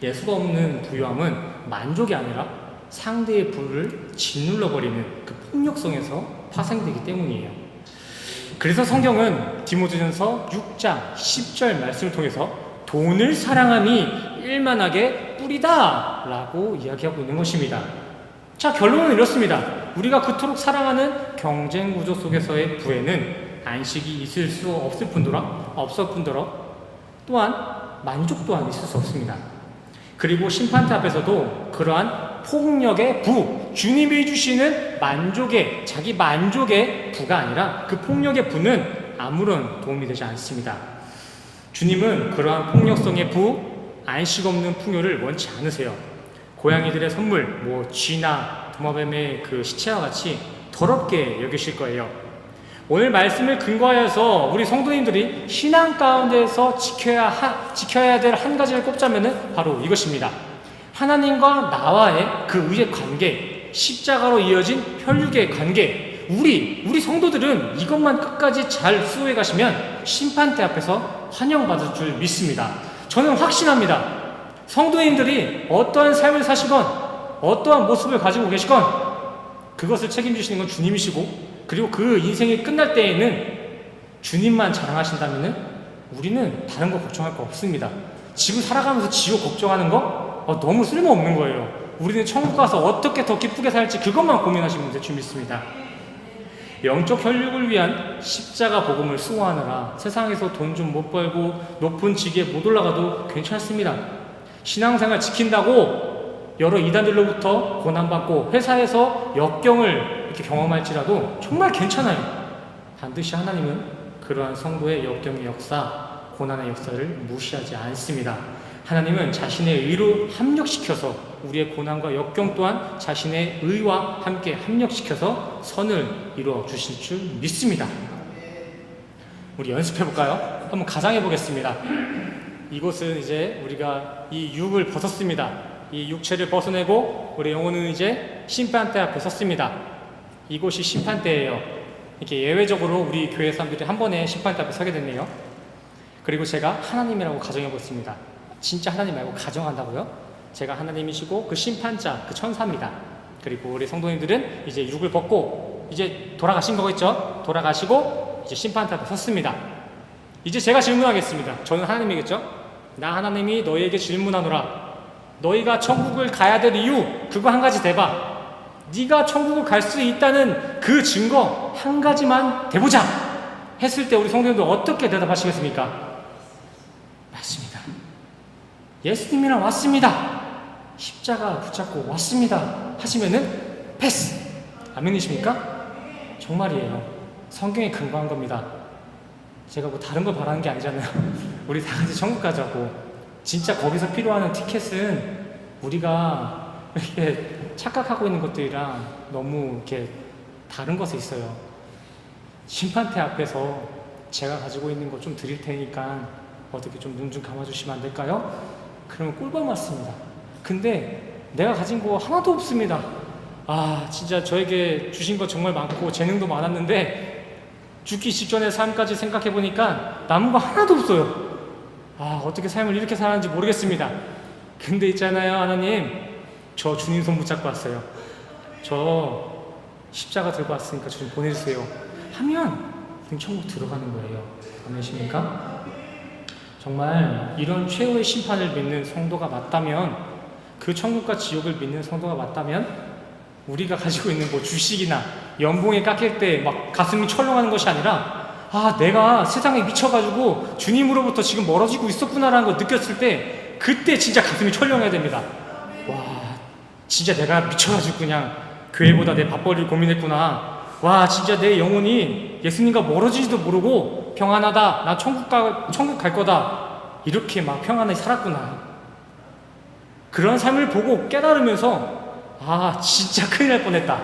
예수가 없는 부유함은 만족이 아니라 상대의 부를 짓눌러버리는 그 폭력성에서 파생되기 때문이에요. 그래서 성경은 디모데전서 6장 10절 말씀을 통해서 돈을 사랑함이 일만하게 뿌리다 라고 이야기하고 있는 것입니다. 자, 결론은 이렇습니다. 우리가 그토록 사랑하는 경쟁 구조 속에서의 부에는 안식이 있을 수 없을 뿐더러 또한 만족 또한 있을 수 없습니다. 그리고 심판대 앞에서도 그러한 폭력의 부, 주님이 주시는 자기 만족의 부가 아니라 그 폭력의 부는 아무런 도움이 되지 않습니다. 주님은 그러한 폭력성의 부, 안식 없는 풍요를 원치 않으세요. 고양이들의 선물, 쥐나 도마뱀의 그 시체와 같이 더럽게 여기실 거예요. 오늘 말씀을 근거하여서 우리 성도님들이 신앙 가운데서 지켜야 될 한 가지를 꼽자면은 바로 이것입니다. 하나님과 나와의 그 의의 관계, 십자가로 이어진 혈육의 관계, 우리 성도들은 이것만 끝까지 잘 수호해 가시면 심판대 앞에서 환영받을 줄 믿습니다. 저는 확신합니다. 성도님들이 어떠한 삶을 사시건 어떠한 모습을 가지고 계시건 그것을 책임지시는 건 주님이시고, 그리고 그 인생이 끝날 때에는 주님만 자랑하신다면은 우리는 다른 거 걱정할 거 없습니다. 지금 살아가면서 지옥 걱정하는 거 너무 쓸모없는 거예요. 우리는 천국 가서 어떻게 더 기쁘게 살지 그것만 고민하시면 될 줄 믿습니다. 영적 혈육을 위한 십자가 복음을 수호하느라 세상에서 돈 좀 못 벌고 높은 직에 못 올라가도 괜찮습니다. 신앙생활 지킨다고 여러 이단들로부터 고난받고 회사에서 역경을 이렇게 경험할지라도 정말 괜찮아요. 반드시 하나님은 그러한 성도의 역경의 역사, 고난의 역사를 무시하지 않습니다. 하나님은 자신의 의로 합력시켜서 우리의 고난과 역경 또한 자신의 의와 함께 합력시켜서 선을 이루어 주실 줄 믿습니다. 우리 연습해 볼까요? 한번 가정해 보겠습니다. 이곳은 이제 우리가 이 육을 벗었습니다. 이 육체를 벗어내고 우리 영혼은 이제 심판대 앞에 섰습니다. 이곳이 심판대예요. 이렇게 예외적으로 우리 교회 사람들이 한 번에 심판대 앞에 서게 됐네요. 그리고 제가 하나님이라고 가정해 보겠습니다. 진짜 하나님 말고 가정한다고요? 제가 하나님이시고 그 심판자, 그 천사입니다. 그리고 우리 성도님들은 이제 육을 벗고 이제 돌아가신 거겠죠? 돌아가시고 이제 심판대 앞에 섰습니다. 이제 제가 질문하겠습니다. 저는 하나님이겠죠? 나 하나님이 너희에게 질문하노라. 너희가 천국을 가야 될 이유 그거 한 가지 대봐. 네가 천국을 갈 수 있다는 그 증거 한 가지만 대보자 했을 때 우리 성도님들 어떻게 대답하시겠습니까? 맞습니다. 예수님이랑 왔습니다. 십자가 붙잡고 왔습니다 하시면은 패스. 아멘이십니까? 정말이에요. 성경에 근거한 겁니다. 제가 뭐 다른 걸 바라는 게 아니잖아요. 우리 다 같이 천국 가자고. 진짜 거기서 필요한 티켓은 우리가 이렇게 착각하고 있는 것들이랑 너무 이렇게 다른 것에 있어요. 심판대 앞에서 제가 가지고 있는 거 좀 드릴 테니까 어떻게 좀 눈 좀 감아주시면 안 될까요? 그러면 꿀벌 맞습니다. 근데 내가 가진 거 하나도 없습니다. 진짜 저에게 주신 거 정말 많고 재능도 많았는데 죽기 직전의 삶까지 생각해보니까 남은 거 하나도 없어요. 어떻게 삶을 이렇게 살았는지 모르겠습니다. 근데 있잖아요, 하나님, 저 주님 손 붙잡고 왔어요. 저 십자가 들고 왔으니까 좀 보내주세요 하면 천국 들어가는 거예요. 아멘이십니까? 정말 이런 최후의 심판을 믿는 성도가 맞다면, 그 천국과 지옥을 믿는 성도가 맞다면 우리가 가지고 있는 뭐 주식이나 연봉에 깎일 때 막 가슴이 철렁하는 것이 아니라 내가 세상에 미쳐가지고 주님으로부터 지금 멀어지고 있었구나라는 걸 느꼈을 때 그때 진짜 가슴이 철렁해야 됩니다. 진짜 내가 미쳐가지고 그냥 교회보다 내 밥벌이를 고민했구나. 진짜 내 영혼이 예수님과 멀어지지도 모르고 평안하다. 나 천국 갈 거다. 이렇게 막 평안하게 살았구나. 그런 삶을 보고 깨달으면서 진짜 큰일 날 뻔했다.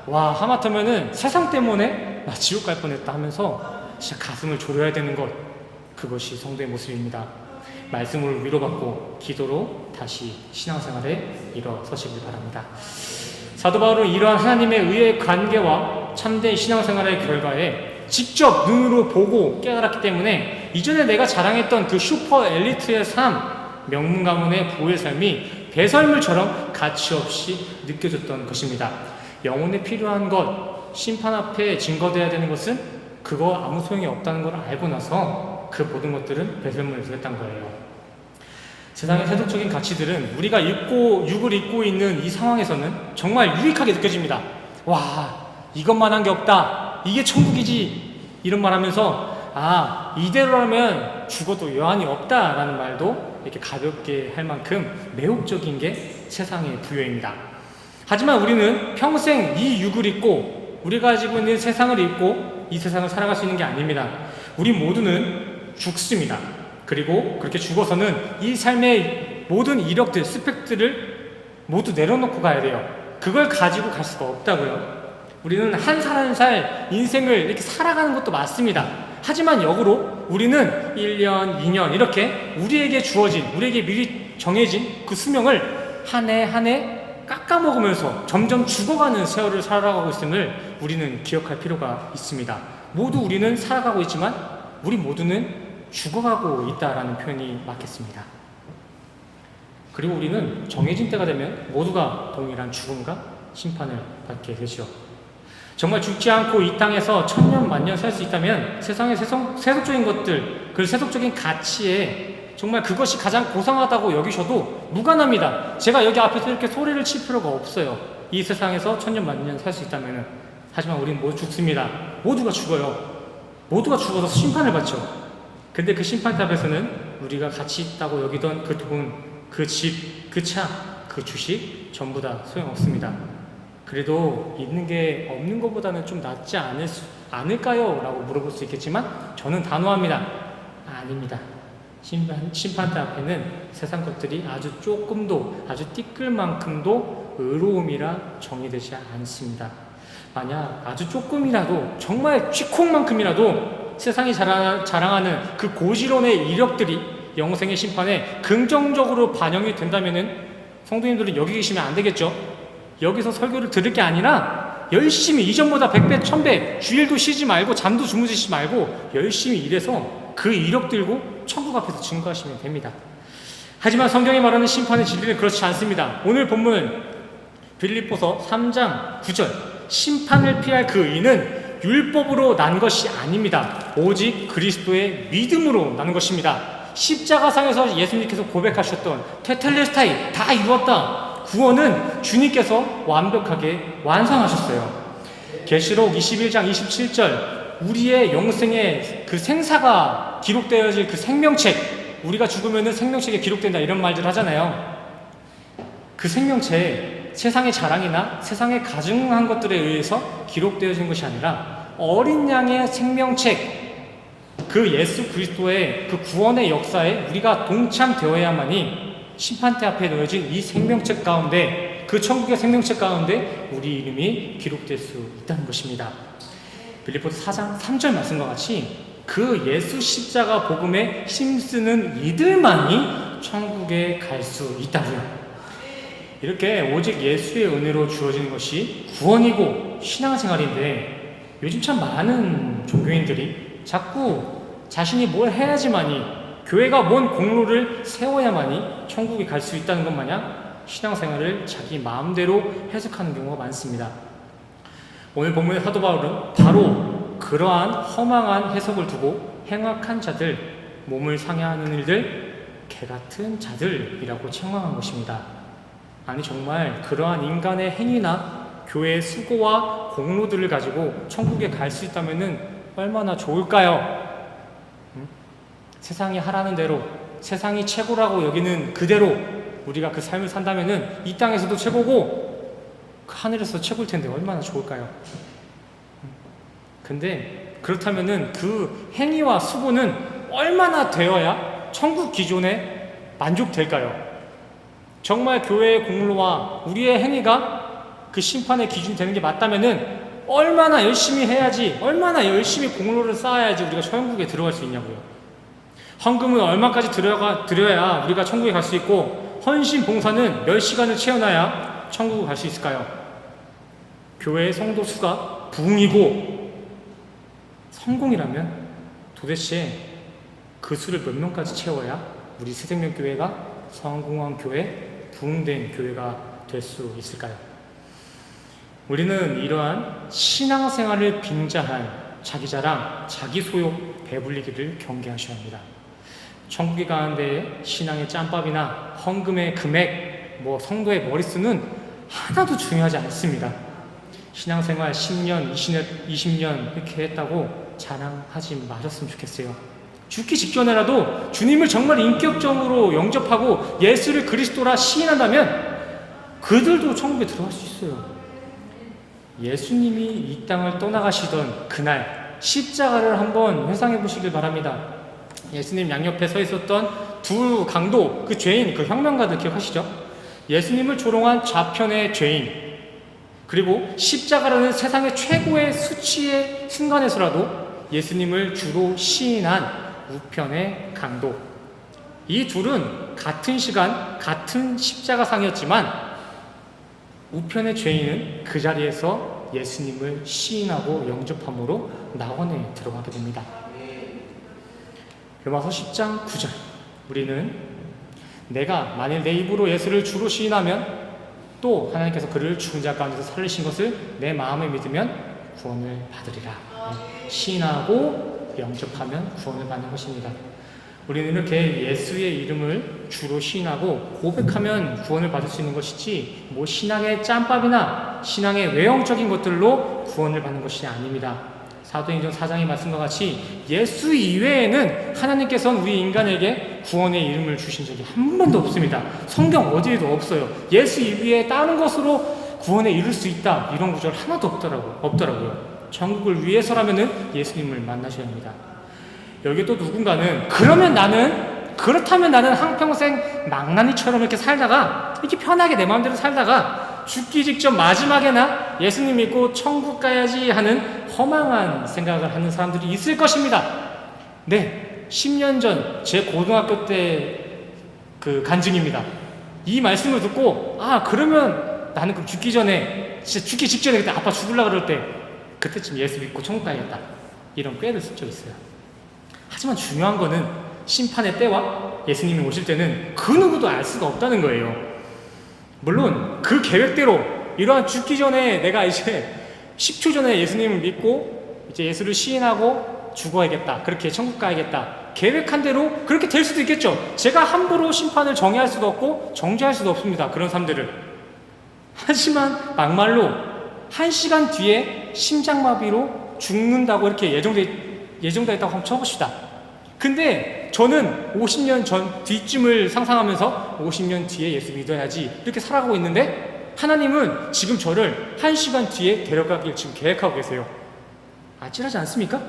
하마터면은 세상 때문에 나 지옥 갈 뻔했다 하면서 진짜 가슴을 졸여야 되는 것, 그것이 성도의 모습입니다. 말씀으로 위로받고 기도로 다시 신앙생활에 일어서시길 바랍니다. 사도 바울은 이러한 하나님의 의의 관계와 참된 신앙생활의 결과에 직접 눈으로 보고 깨달았기 때문에 이전에 내가 자랑했던 그 슈퍼 엘리트의 삶, 명문 가문의 부의 삶이 배설물처럼 가치없이 느껴졌던 것입니다. 영혼에 필요한 것, 심판 앞에 증거되어야 되는 것은 그거 아무 소용이 없다는 걸 알고 나서 그 모든 것들은 배설물에 들었던 거예요. 세상의 세속적인 가치들은 우리가 육을 입고 있는 이 상황에서는 정말 유익하게 느껴집니다. 이것만 한 게 없다. 이게 천국이지. 이런 말 하면서 이대로라면 죽어도 여한이 없다라는 말도 이렇게 가볍게 할 만큼 매혹적인 게 세상의 부여입니다. 하지만 우리는 평생 이 육을 입고 우리가 가지고 있는 세상을 입고 이 세상을 살아갈 수 있는 게 아닙니다. 우리 모두는 죽습니다. 그리고 그렇게 죽어서는 이 삶의 모든 이력들, 스펙들을 모두 내려놓고 가야 돼요. 그걸 가지고 갈 수가 없다고요. 우리는 한 살 한 살 인생을 이렇게 살아가는 것도 맞습니다. 하지만 역으로 우리는 1년, 2년 이렇게 우리에게 주어진, 우리에게 미리 정해진 그 수명을 한 해 한 해 깎아먹으면서 점점 죽어가는 세월을 살아가고 있음을 우리는 기억할 필요가 있습니다. 모두 우리는 살아가고 있지만 우리 모두는 죽어가고 있다라는 표현이 맞겠습니다. 그리고 우리는 정해진 때가 되면 모두가 동일한 죽음과 심판을 받게 되죠. 정말 죽지 않고 이 땅에서 천년 만년 살 수 있다면 세상의 세속적인 것들, 그 세속적인 가치에 정말 그것이 가장 고상하다고 여기셔도 무관합니다. 제가 여기 앞에서 이렇게 소리를 칠 필요가 없어요. 이 세상에서 천년 만년 살 수 있다면. 하지만 우리는 모두 죽습니다. 모두가 죽어요. 모두가 죽어서 심판을 받죠. 근데 그 심판대 앞에서는 우리가 가치 있다고 여기던 그 돈, 그 집, 그 차, 그 주식 전부 다 소용없습니다. 그래도 있는 게 없는 것보다는 좀 낫지 않을까요? 라고 물어볼 수 있겠지만 저는 단호합니다. 아닙니다. 심판대 앞에는 세상 것들이 아주 조금도, 아주 띠끌만큼도 의로움이라 정의되지 않습니다. 만약 아주 조금이라도, 정말 쥐콩만큼이라도 세상이 자랑하는 그 고지론의 이력들이 영생의 심판에 긍정적으로 반영이 된다면은 성도님들은 여기 계시면 안 되겠죠? 여기서 설교를 들을 게 아니라 열심히 이전보다 100배, 1000배 주일도 쉬지 말고 잠도 주무시지 말고 열심히 일해서 그 이력 들고 천국 앞에서 증거하시면 됩니다. 하지만 성경이 말하는 심판의 진리는 그렇지 않습니다. 오늘 본문 빌립보서 3장 9절, 심판을 피할 그 의는 율법으로 난 것이 아닙니다. 오직 그리스도의 믿음으로 나는 것입니다. 십자가상에서 예수님께서 고백하셨던 테텔레스타이, 다 이루었다. 구원은 주님께서 완벽하게 완성하셨어요. 계시록 21장 27절, 우리의 영생의 그 생사가 기록되어질 그 생명책, 우리가 죽으면 생명책에 기록된다 이런 말들 하잖아요. 그 생명책, 세상의 자랑이나 세상의 가증한 것들에 의해서 기록되어진 것이 아니라 어린 양의 생명책, 그 예수 그리스도의 그 구원의 역사에 우리가 동참되어야만이 심판대 앞에 놓여진 이 생명책 가운데, 그 천국의 생명책 가운데 우리 이름이 기록될 수 있다는 것입니다. 빌립보서 4장 3절 말씀과 같이 그 예수 십자가 복음에 힘쓰는 이들만이 천국에 갈 수 있다고요. 이렇게 오직 예수의 은혜로 주어지는 것이 구원이고 신앙생활인데, 요즘 참 많은 종교인들이 자꾸 자신이 뭘 해야지만이, 교회가 뭔 공로를 세워야만이 천국에 갈 수 있다는 것 마냥 신앙생활을 자기 마음대로 해석하는 경우가 많습니다. 오늘 본문의 사도 바울은 바로 그러한 허망한 해석을 두고 행악한 자들, 몸을 상해하는 일들, 개같은 자들이라고 책망한 것입니다. 아니 정말 그러한 인간의 행위나 교회의 수고와 공로들을 가지고 천국에 갈 수 있다면 얼마나 좋을까요? 세상이 하라는 대로, 세상이 최고라고 여기는 그대로 우리가 그 삶을 산다면 이 땅에서도 최고고 그 하늘에서 최고일 텐데 얼마나 좋을까요? 근데 그렇다면 그 행위와 수고는 얼마나 되어야 천국 기존에 만족될까요? 정말 교회의 공로와 우리의 행위가 그 심판의 기준이 되는 게 맞다면은 얼마나 열심히 해야지, 얼마나 열심히 공로를 쌓아야지 우리가 천국에 들어갈 수 있냐고요. 헌금은 얼마까지 드려야 우리가 천국에 갈 수 있고, 헌신 봉사는 몇 시간을 채워놔야 천국에 갈 수 있을까요? 교회의 성도 수가 부흥이고 성공이라면 도대체 그 수를 몇 명까지 채워야 우리 새생명교회가 성공한 교회, 부흥된 교회가 될 수 있을까요? 우리는 이러한 신앙생활을 빙자한 자기자랑, 자기소욕, 배불리기를 경계하셔야 합니다. 천국에 가는데 신앙의 짬밥이나 헌금의 금액, 성도의 머릿수는 하나도 중요하지 않습니다. 신앙생활 10년, 20년 이렇게 했다고 자랑하지 마셨으면 좋겠어요. 죽기 직전에라도 주님을 정말 인격적으로 영접하고 예수를 그리스도라 시인한다면 그들도 천국에 들어갈 수 있어요. 예수님이 이 땅을 떠나가시던 그날 십자가를 한번 회상해 보시길 바랍니다. 예수님 양옆에 서 있었던 두 강도, 그 죄인, 그 혁명가들 기억하시죠? 예수님을 조롱한 좌편의 죄인, 그리고 십자가라는 세상의 최고의 수치의 순간에서라도 예수님을 주로 시인한 우편의 강도. 이 둘은 같은 시간, 같은 십자가상이었지만 우편의 죄인은 그 자리에서 예수님을 시인하고 영접함으로 낙원에 들어가게 됩니다. 로마서 10장 9절, 우리는 내가 만일 내 입으로 예수를 주로 시인하면 또 하나님께서 그를 죽은 자 가운데서 살리신 것을 내 마음에 믿으면 구원을 받으리라. 시인하고 영접하면 구원을 받는 것입니다. 우리는 이렇게 예수의 이름을 주로 시인하고 고백하면 구원을 받을 수 있는 것이지 뭐 신앙의 짬밥이나 신앙의 외형적인 것들로 구원을 받는 것이 아닙니다. 사도행전 4장의 말씀과 같이 예수 이외에는 하나님께서는 우리 인간에게 구원의 이름을 주신 적이 한 번도 없습니다. 성경 어디에도 없어요. 예수 이외에 다른 것으로 구원에 이룰 수 있다 이런 구절 하나도 없더라고요. 천국을 위해서라면은 예수님을 만나셔야 합니다. 여기 또 누군가는 그렇다면 나는 한평생 망나니처럼 이렇게 살다가 이렇게 편하게 내 마음대로 살다가 죽기 직전 마지막에나 예수님 믿고 천국 가야지 하는 허망한 생각을 하는 사람들이 있을 것입니다. 네, 10년 전 제 고등학교 때 그 간증입니다. 이 말씀을 듣고 그러면 나는 그럼 죽기 전에 진짜 죽기 직전에 그때 아빠 죽으려고 그럴 때 그때쯤 예수 믿고 천국 가야겠다 이런 꾀를 쓴 적 있어요. 하지만 중요한 거는 심판의 때와 예수님이 오실 때는 그 누구도 알 수가 없다는 거예요. 물론 그 계획대로 이러한 죽기 전에 내가 이제 10초 전에 예수님을 믿고 이제 예수를 시인하고 죽어야겠다, 그렇게 천국 가야겠다 계획한 대로 그렇게 될 수도 있겠죠. 제가 함부로 심판을 정의할 수도 없고 정죄할 수도 없습니다. 그런 사람들을. 하지만 막말로 1시간 뒤에 심장마비로 죽는다고 이렇게 예정되어 있다고 한번 쳐봅시다. 근데 저는 50년 전 뒤쯤을 상상하면서 50년 뒤에 예수 믿어야지 이렇게 살아가고 있는데 하나님은 지금 저를 1시간 뒤에 데려가길 지금 계획하고 계세요. 아찔하지 않습니까?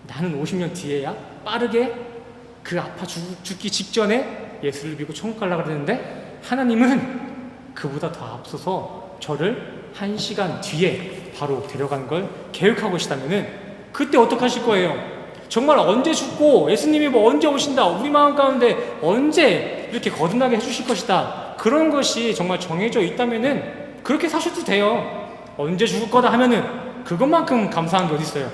나는 50년 뒤에야 빠르게 그 아파 죽기 직전에 예수를 믿고 천국 가려고 그랬는데 하나님은 그보다 더 앞서서 저를 1시간 뒤에 바로 데려간 걸 계획하고 계시다면은 그때 어떡하실 거예요? 정말 언제 죽고 예수님이 뭐 언제 오신다, 우리 마음 가운데 언제 이렇게 거듭나게 해주실 것이다, 그런 것이 정말 정해져 있다면은 그렇게 사셔도 돼요. 언제 죽을 거다 하면은 그것만큼 감사한 게 어디 있어요?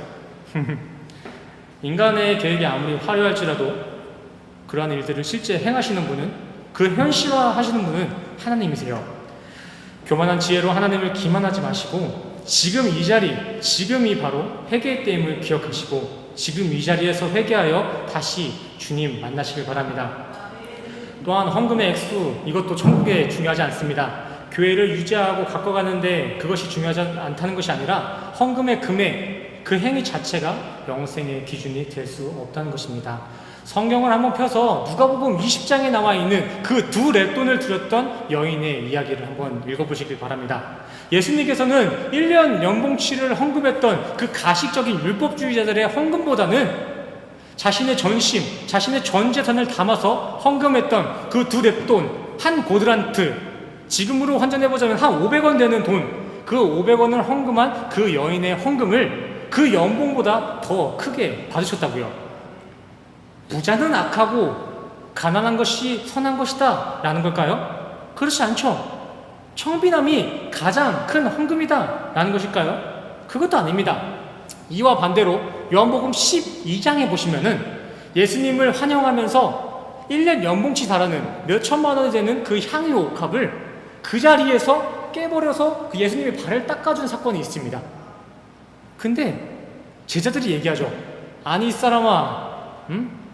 인간의 계획이 아무리 화려할지라도 그러한 일들을 실제 행하시는 분은, 그 현실화 하시는 분은 하나님이세요. 교만한 지혜로 하나님을 기만하지 마시고 지금 이 자리, 지금이 바로 회개의 때임을 기억하시고 지금 이 자리에서 회개하여 다시 주님 만나시길 바랍니다. 또한 헌금의 액수, 이것도 천국에 중요하지 않습니다. 교회를 유지하고 가꿔가는데 그것이 중요하지 않다는 것이 아니라 헌금의 금액, 그 행위 자체가 영생의 기준이 될 수 없다는 것입니다. 성경을 한번 펴서 누가복음 20장에 나와 있는 그 두 렛돈을 드렸던 여인의 이야기를 한번 읽어보시길 바랍니다. 예수님께서는 1년 연봉치를 헌금했던 그 가식적인 율법주의자들의 헌금보다는 자신의 전심, 자신의 전 재산을 담아서 헌금했던 그 두 렛돈, 한 고드란트, 지금으로 환전해보자면 한 500원 되는 돈, 그 500원을 헌금한 그 여인의 헌금을 그 연봉보다 더 크게 받으셨다고요. 부자는 악하고 가난한 것이 선한 것이다 라는 걸까요? 그렇지 않죠. 청빈함이 가장 큰 헌금이다 라는 것일까요? 그것도 아닙니다. 이와 반대로 요한복음 12장에 보시면은 예수님을 환영하면서 1년 연봉치 달하는 몇 천만 원이 되는 그 향유 옥합을 그 자리에서 깨버려서 그 예수님의 발을 닦아준 사건이 있습니다. 근데 제자들이 얘기하죠. 아니 이 사람아,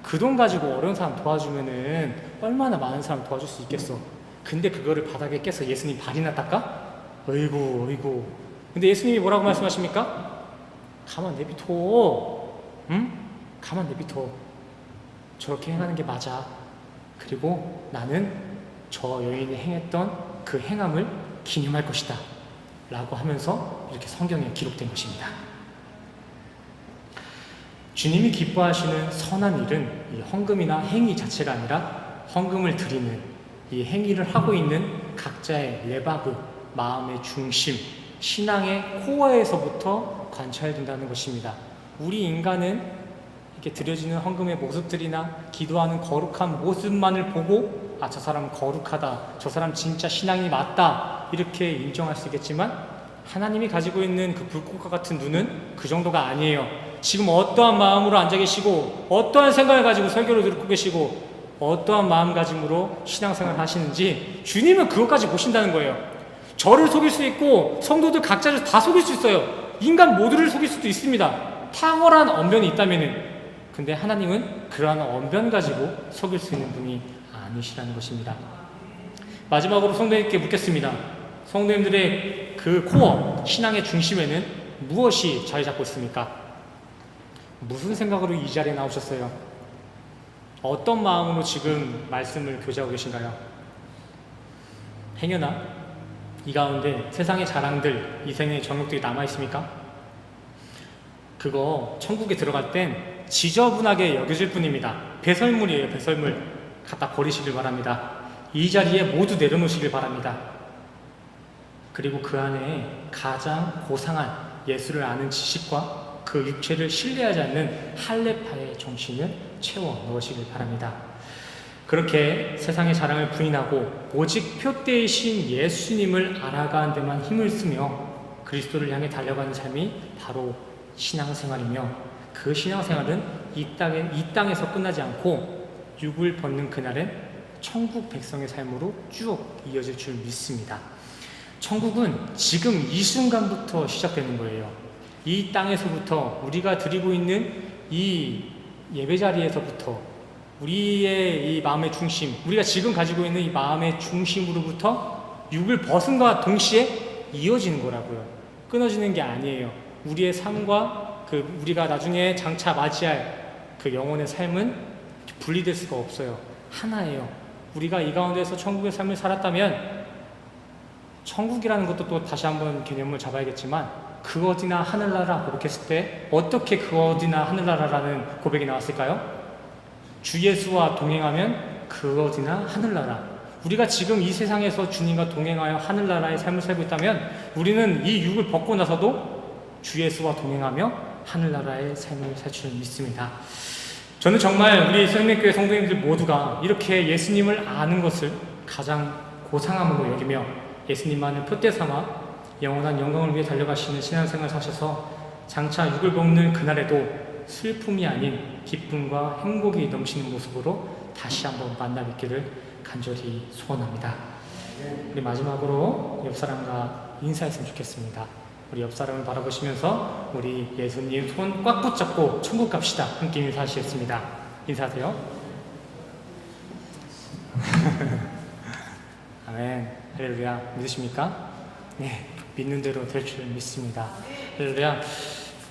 그 돈 가지고 어려운 사람 도와주면은 얼마나 많은 사람 도와줄 수 있겠어. 근데 그거를 바닥에 깨서 예수님 발이나 닦아? 어이구. 근데 예수님이 뭐라고 말씀하십니까? 가만 내비둬. 가만 내비둬. 저렇게 행하는 게 맞아. 그리고 나는 저 여인이 행했던 그 행함을 기념할 것이다 라고 하면서 이렇게 성경에 기록된 것입니다. 주님이 기뻐하시는 선한 일은 이 헌금이나 행위 자체가 아니라 헌금을 드리는 이 행위를 하고 있는 각자의 레바그, 마음의 중심, 신앙의 코어에서부터 관찰된다는 것입니다. 우리 인간은 이렇게 드려지는 헌금의 모습들이나 기도하는 거룩한 모습만을 보고 저 사람 거룩하다, 저 사람 진짜 신앙이 맞다 이렇게 인정할 수 있겠지만 하나님이 가지고 있는 그 불꽃과 같은 눈은 그 정도가 아니에요. 지금 어떠한 마음으로 앉아 계시고 어떠한 생각을 가지고 설교를 듣고 계시고 어떠한 마음가짐으로 신앙생활 하시는지 주님은 그것까지 보신다는 거예요. 저를 속일 수 있고 성도들 각자를 다 속일 수 있어요. 인간 모두를 속일 수도 있습니다. 탁월한 언변이 있다면은. 근데 하나님은 그러한 언변 가지고 속일 수 있는 분이 아니시라는 것입니다. 마지막으로 성도님께 묻겠습니다. 성도님들의 그 코어, 신앙의 중심에는 무엇이 자리 잡고 있습니까? 무슨 생각으로 이 자리에 나오셨어요? 어떤 마음으로 지금 말씀을 교제하고 계신가요? 행여나 이 가운데 세상의 자랑들, 이생의 정욕들이 남아있습니까? 그거 천국에 들어갈 땐 지저분하게 여겨질 뿐입니다. 배설물이에요. 배설물. 갖다 버리시길 바랍니다. 이 자리에 모두 내려놓으시길 바랍니다. 그리고 그 안에 가장 고상한 예수를 아는 지식과 그 육체를 신뢰하지 않는 할례파의 정신을 채워 넣으시길 바랍니다. 그렇게 세상의 자랑을 부인하고 오직 표대이신 예수님을 알아가는 데만 힘을 쓰며 그리스도를 향해 달려가는 삶이 바로 신앙생활이며, 그 신앙생활은 이 땅에서 끝나지 않고 육을 벗는 그날엔 천국 백성의 삶으로 쭉 이어질 줄 믿습니다. 천국은 지금 이 순간부터 시작되는 거예요. 이 땅에서부터 우리가 드리고 있는 이 예배 자리에서부터 우리의 이 마음의 중심, 우리가 지금 가지고 있는 이 마음의 중심으로부터 육을 벗음과 동시에 이어지는 거라고요. 끊어지는 게 아니에요. 우리의 삶과 우리가 나중에 장차 맞이할 그 영혼의 삶은 분리될 수가 없어요. 하나예요. 우리가 이 가운데서 천국의 삶을 살았다면, 천국이라는 것도 또 다시 한번 개념을 잡아야겠지만, 그 어디나 하늘나라 고백했을 때 어떻게 그 어디나 하늘나라라는 고백이 나왔을까요? 주 예수와 동행하면 그 어디나 하늘나라. 우리가 지금 이 세상에서 주님과 동행하여 하늘나라의 삶을 살고 있다면 우리는 이 육을 벗고 나서도 주 예수와 동행하며 하늘나라의 삶을 살 줄 믿습니다. 저는 정말 우리 생명교회 성도님들 모두가 이렇게 예수님을 아는 것을 가장 고상함으로 여기며 예수님만을 표대 삼아 영원한 영광을 위해 달려가시는 신앙생활을 사셔서 장차 육을 벗는 그날에도 슬픔이 아닌 기쁨과 행복이 넘치는 모습으로 다시 한번 만나 뵙기를 간절히 소원합니다. 우리 마지막으로 옆사람과 인사했으면 좋겠습니다. 우리 옆사람을 바라보시면서 우리 예수님 손 꽉 붙잡고 천국 갑시다. 함께 인사하시겠습니다. 인사하세요. 아멘. 할렐루야. 믿으십니까? 네, 믿는 대로 될 줄 믿습니다. 할렐루야.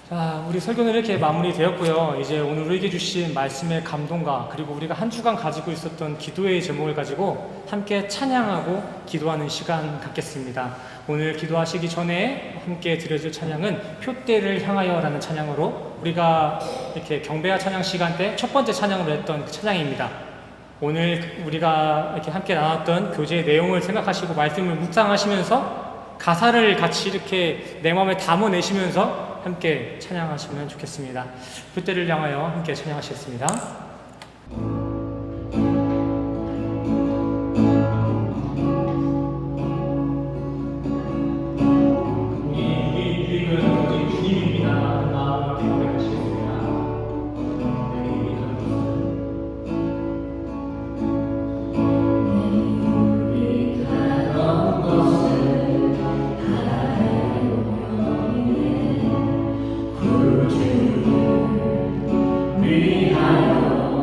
자, 우리 설교는 이렇게 마무리되었고요. 이제 오늘 우리에게 주신 말씀의 감동과 그리고 우리가 한 주간 가지고 있었던 기도의 제목을 가지고 함께 찬양하고 기도하는 시간 갖겠습니다. 오늘 기도하시기 전에 함께 드려줄 찬양은 표대를 향하여 라는 찬양으로, 우리가 이렇게 경배와 찬양 시간 때 첫 번째 찬양으로 했던 그 찬양입니다. 오늘 우리가 이렇게 함께 나눴던 교제의 내용을 생각하시고 말씀을 묵상하시면서 가사를 같이 이렇게 내 마음에 담아내시면서 함께 찬양하시면 좋겠습니다. 표대를 향하여 함께 찬양하시겠습니다. 위하여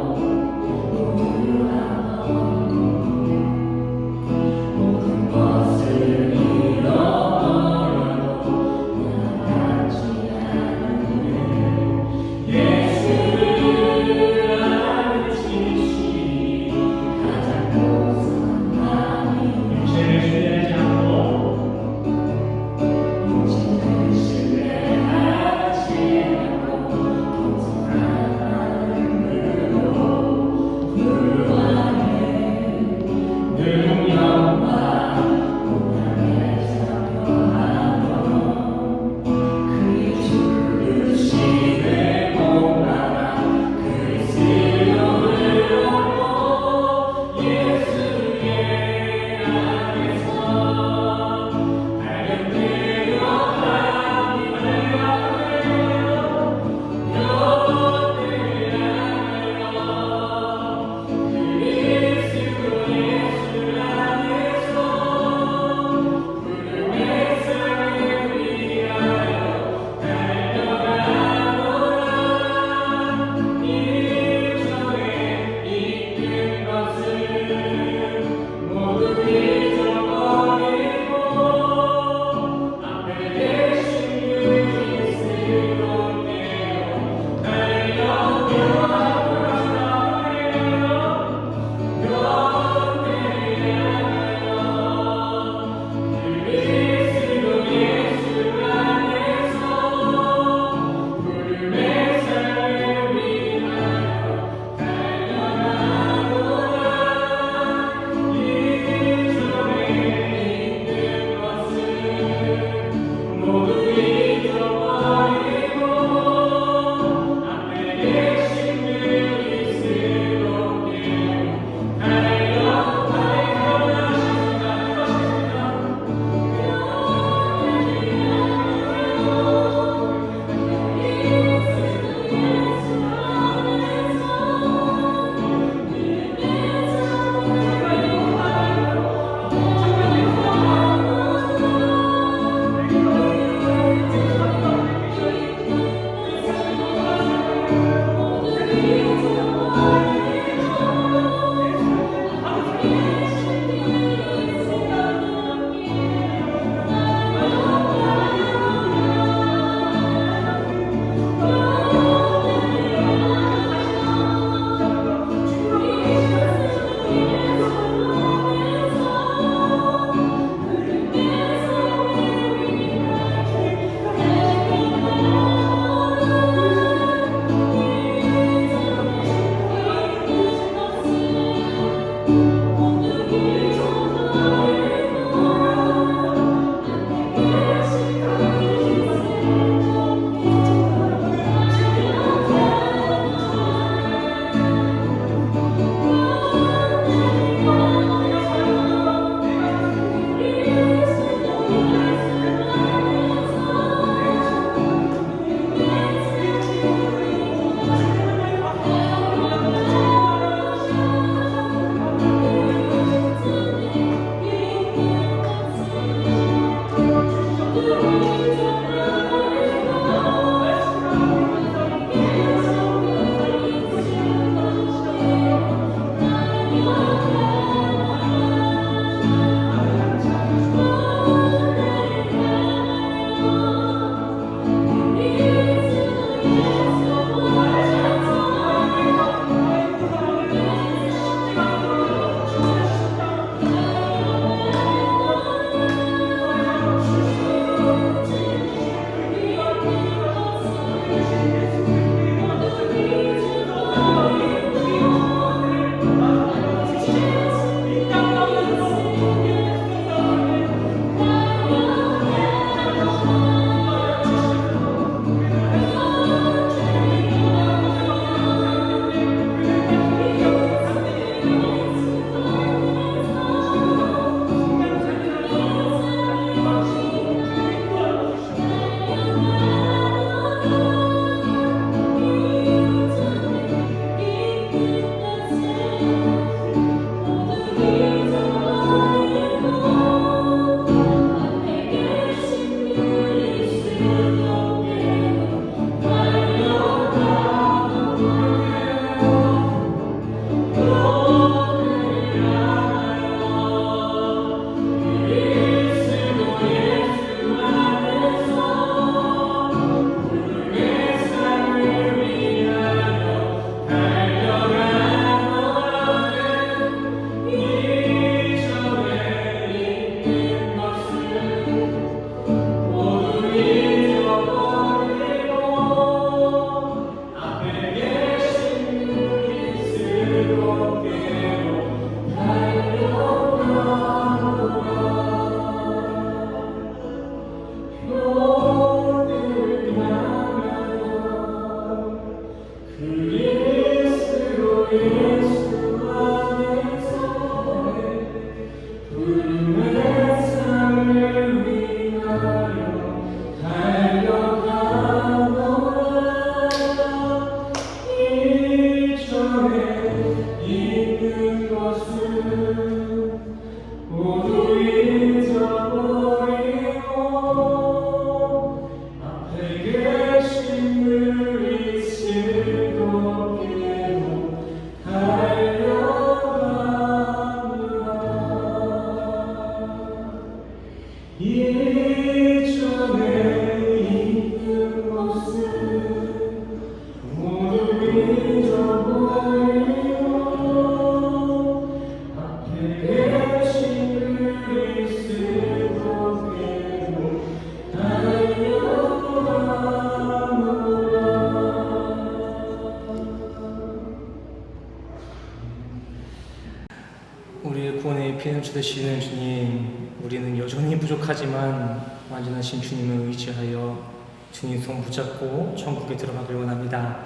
우리의 구원의 피난처 되시는 주님, 우리는 여전히 부족하지만 완전하신 주님을 의지하여 주님 손 붙잡고 천국에 들어가길 원합니다.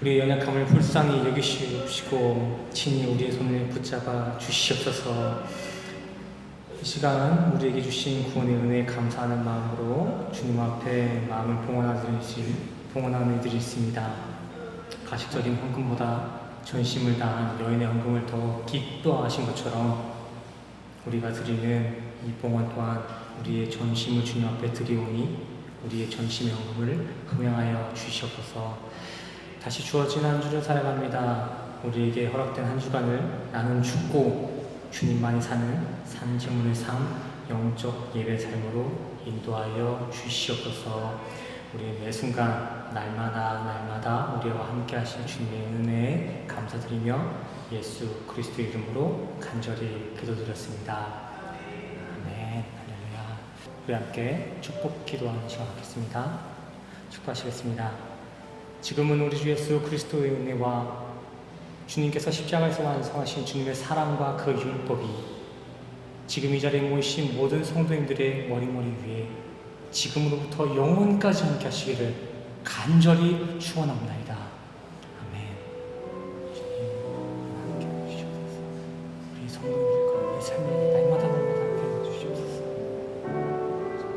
우리의 연약함을 불쌍히 여기시고 친히 우리의 손을 붙잡아 주시옵소서. 이 시간 우리에게 주신 구원의 은혜에 감사하는 마음으로 주님 앞에 마음을 봉헌하여 드리겠습니다. 가식적인 헌금보다 전심을 다한 여인의 헌금을 더 기뻐하신 것처럼 우리가 드리는 이 봉헌 또한 우리의 전심을 주님 앞에 드리오니 우리의 전심의 헌금을 흠양하여 주시옵소서. 다시 주어진 한 주를 살아갑니다. 우리에게 허락된 한 주간을 나는 죽고 주님만이 사는 산증문의 삶, 영적 예배 삶으로 인도하여 주시옵소서. 우리 매 순간 날마다 우리와 함께 하신 주님의 은혜에 감사드리며 예수 그리스도의 이름으로 간절히 기도드렸습니다. 아멘. 할렐루야. 우리 함께 축복 기도하는 시간 갖겠습니다. 축복하시겠습니다. 지금은 우리 주 예수 그리스도의 은혜와 주님께서 십자가에서 완성하신 주님의 사랑과 그 율법이 지금 이 자리에 모이신 모든 성도님들의 머리머리 위에 지금으로부터 영원까지 함께 하시기를 간절히 축원합니다. 아멘. 주님 함께 해주셔서 우리 성도님들과 우리 삶입니다.